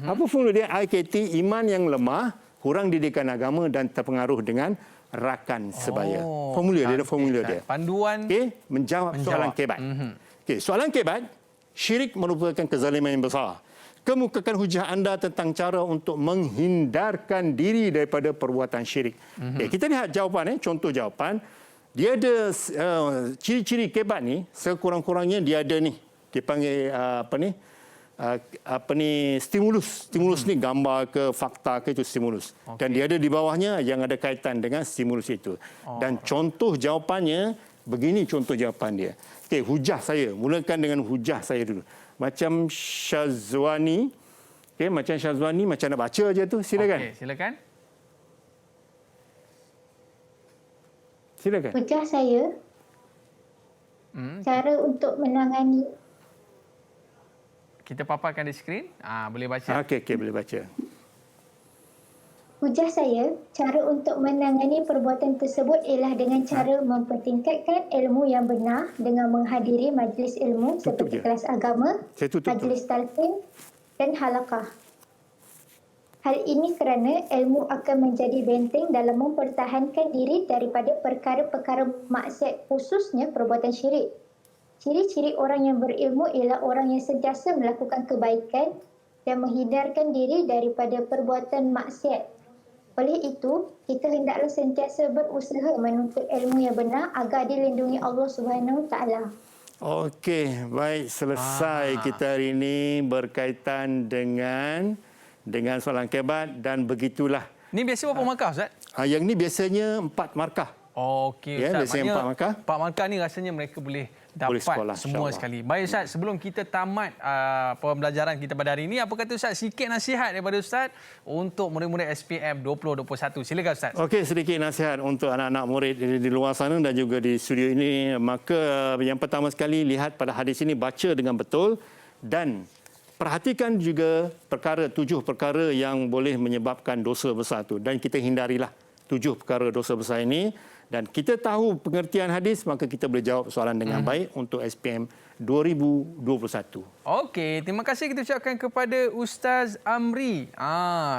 Apa formula dia? IKT, iman yang lemah, kurang didikan agama dan terpengaruh dengan rakan sebaya. Formula dia, ada formula dia. Panduan. Menjawab soalan kebat. Soalan kebat, syirik merupakan kezaliman yang besar. Kemukakan hujah anda tentang cara untuk menghindarkan diri daripada perbuatan syirik. Kita lihat jawapan, contoh jawapan. Dia ada ciri-ciri kebat ni, sekurang-kurangnya dia ada ni. Dipanggil stimulus. Stimulus ni gambar ke fakta ke, itu stimulus. Dan dia ada di bawahnya yang ada kaitan dengan stimulus itu. Dan contoh jawapannya, begini contoh jawapan dia. Okey, hujah saya. Mulakan dengan hujah saya dulu. Macam Syazwani. Okey, macam Syazwani, macam nak baca aja tu. Silakan. Okey, silakan. Silakan. Hujah saya, cara untuk menangani. Kita paparkan di skrin. Boleh baca. Okey, boleh baca. Hujah saya, cara untuk menangani perbuatan tersebut ialah dengan cara mempertingkatkan ilmu yang benar dengan menghadiri majlis ilmu seperti kelas agama, majlis talqin dan halaqah. Hal ini kerana ilmu akan menjadi benteng dalam mempertahankan diri daripada perkara-perkara maksiat, khususnya perbuatan syirik. Ciri-ciri orang yang berilmu ialah orang yang sentiasa melakukan kebaikan dan menghindarkan diri daripada perbuatan maksiat. Oleh itu, kita hendaklah sentiasa berusaha menuntut ilmu yang benar agar dilindungi Allah Subhanahu Taala. Okey, baik, selesai kita hari ini berkaitan dengan soalan kebat, dan begitulah. Ni biasa berapa markah, Ustaz? Yang ni biasanya 4 markah. Okey, Ustaz. Biasanya 4 markah. 4 markah ni rasanya mereka boleh dapat sekolah, semua sekali. Baik, Ustaz, sebelum kita tamat pembelajaran kita pada hari ini, apa kata Ustaz, sikit nasihat daripada Ustaz untuk murid-murid SPM 2021. Silakan, Ustaz. Okey, sedikit nasihat untuk anak-anak murid di luar sana dan juga di studio ini. Maka yang pertama sekali, lihat pada hadis ini, baca dengan betul dan perhatikan juga 7 perkara yang boleh menyebabkan dosa besar itu, dan kita hindarilah 7 perkara dosa besar ini. Dan kita tahu pengertian hadis, maka kita boleh jawab soalan dengan baik untuk SPM 2021. Okey, terima kasih kita ucapkan kepada Ustaz Amri.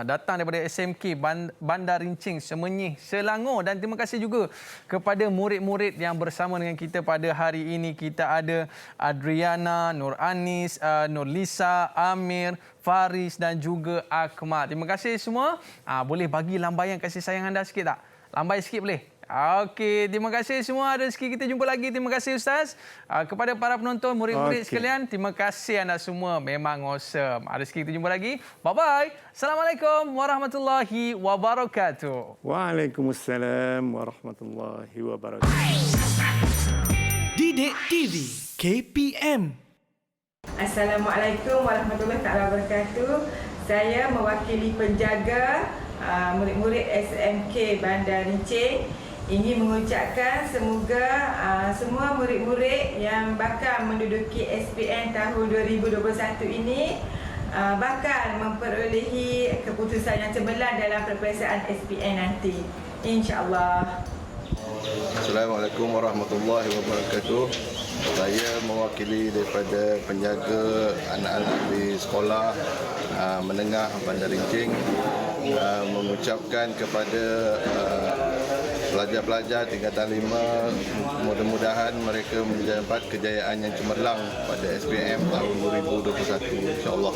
Datang daripada SMK Bandar Rincing, Semenyih, Selangor. Dan terima kasih juga kepada murid-murid yang bersama dengan kita pada hari ini. Kita ada Adriana, Nur Anis, Nur Lisa, Amir, Faris dan juga Akmal. Terima kasih semua. Boleh bagi lambaian kasih sayang anda sikit tak? Lambai sikit boleh? Okey, terima kasih semua. Rezeki kita jumpa lagi. Terima kasih Ustaz. Kepada para penonton, murid-murid sekalian, terima kasih anda semua. Memang awesome. Rezeki kita jumpa lagi. Bye-bye. Assalamualaikum warahmatullahi wabarakatuh. Waalaikumsalam warahmatullahi wabarakatuh. Didik TV KPM. Assalamualaikum warahmatullahi wabarakatuh. Saya mewakili penjaga murid-murid SMK Bandar Rincing ingin mengucapkan semoga semua murid-murid yang bakal menduduki SPM tahun 2021 ini bakal memperolehi keputusan yang cemerlang dalam peperiksaan SPM nanti, insya-Allah. Assalamualaikum warahmatullahi wabarakatuh. Saya mewakili daripada penjaga anak-anak di sekolah menengah Bandar Rincing mengucapkan kepada pelajar-pelajar tingkatan 5, mudah-mudahan mereka mendapat kejayaan yang cemerlang pada SPM tahun 2021 insya-Allah.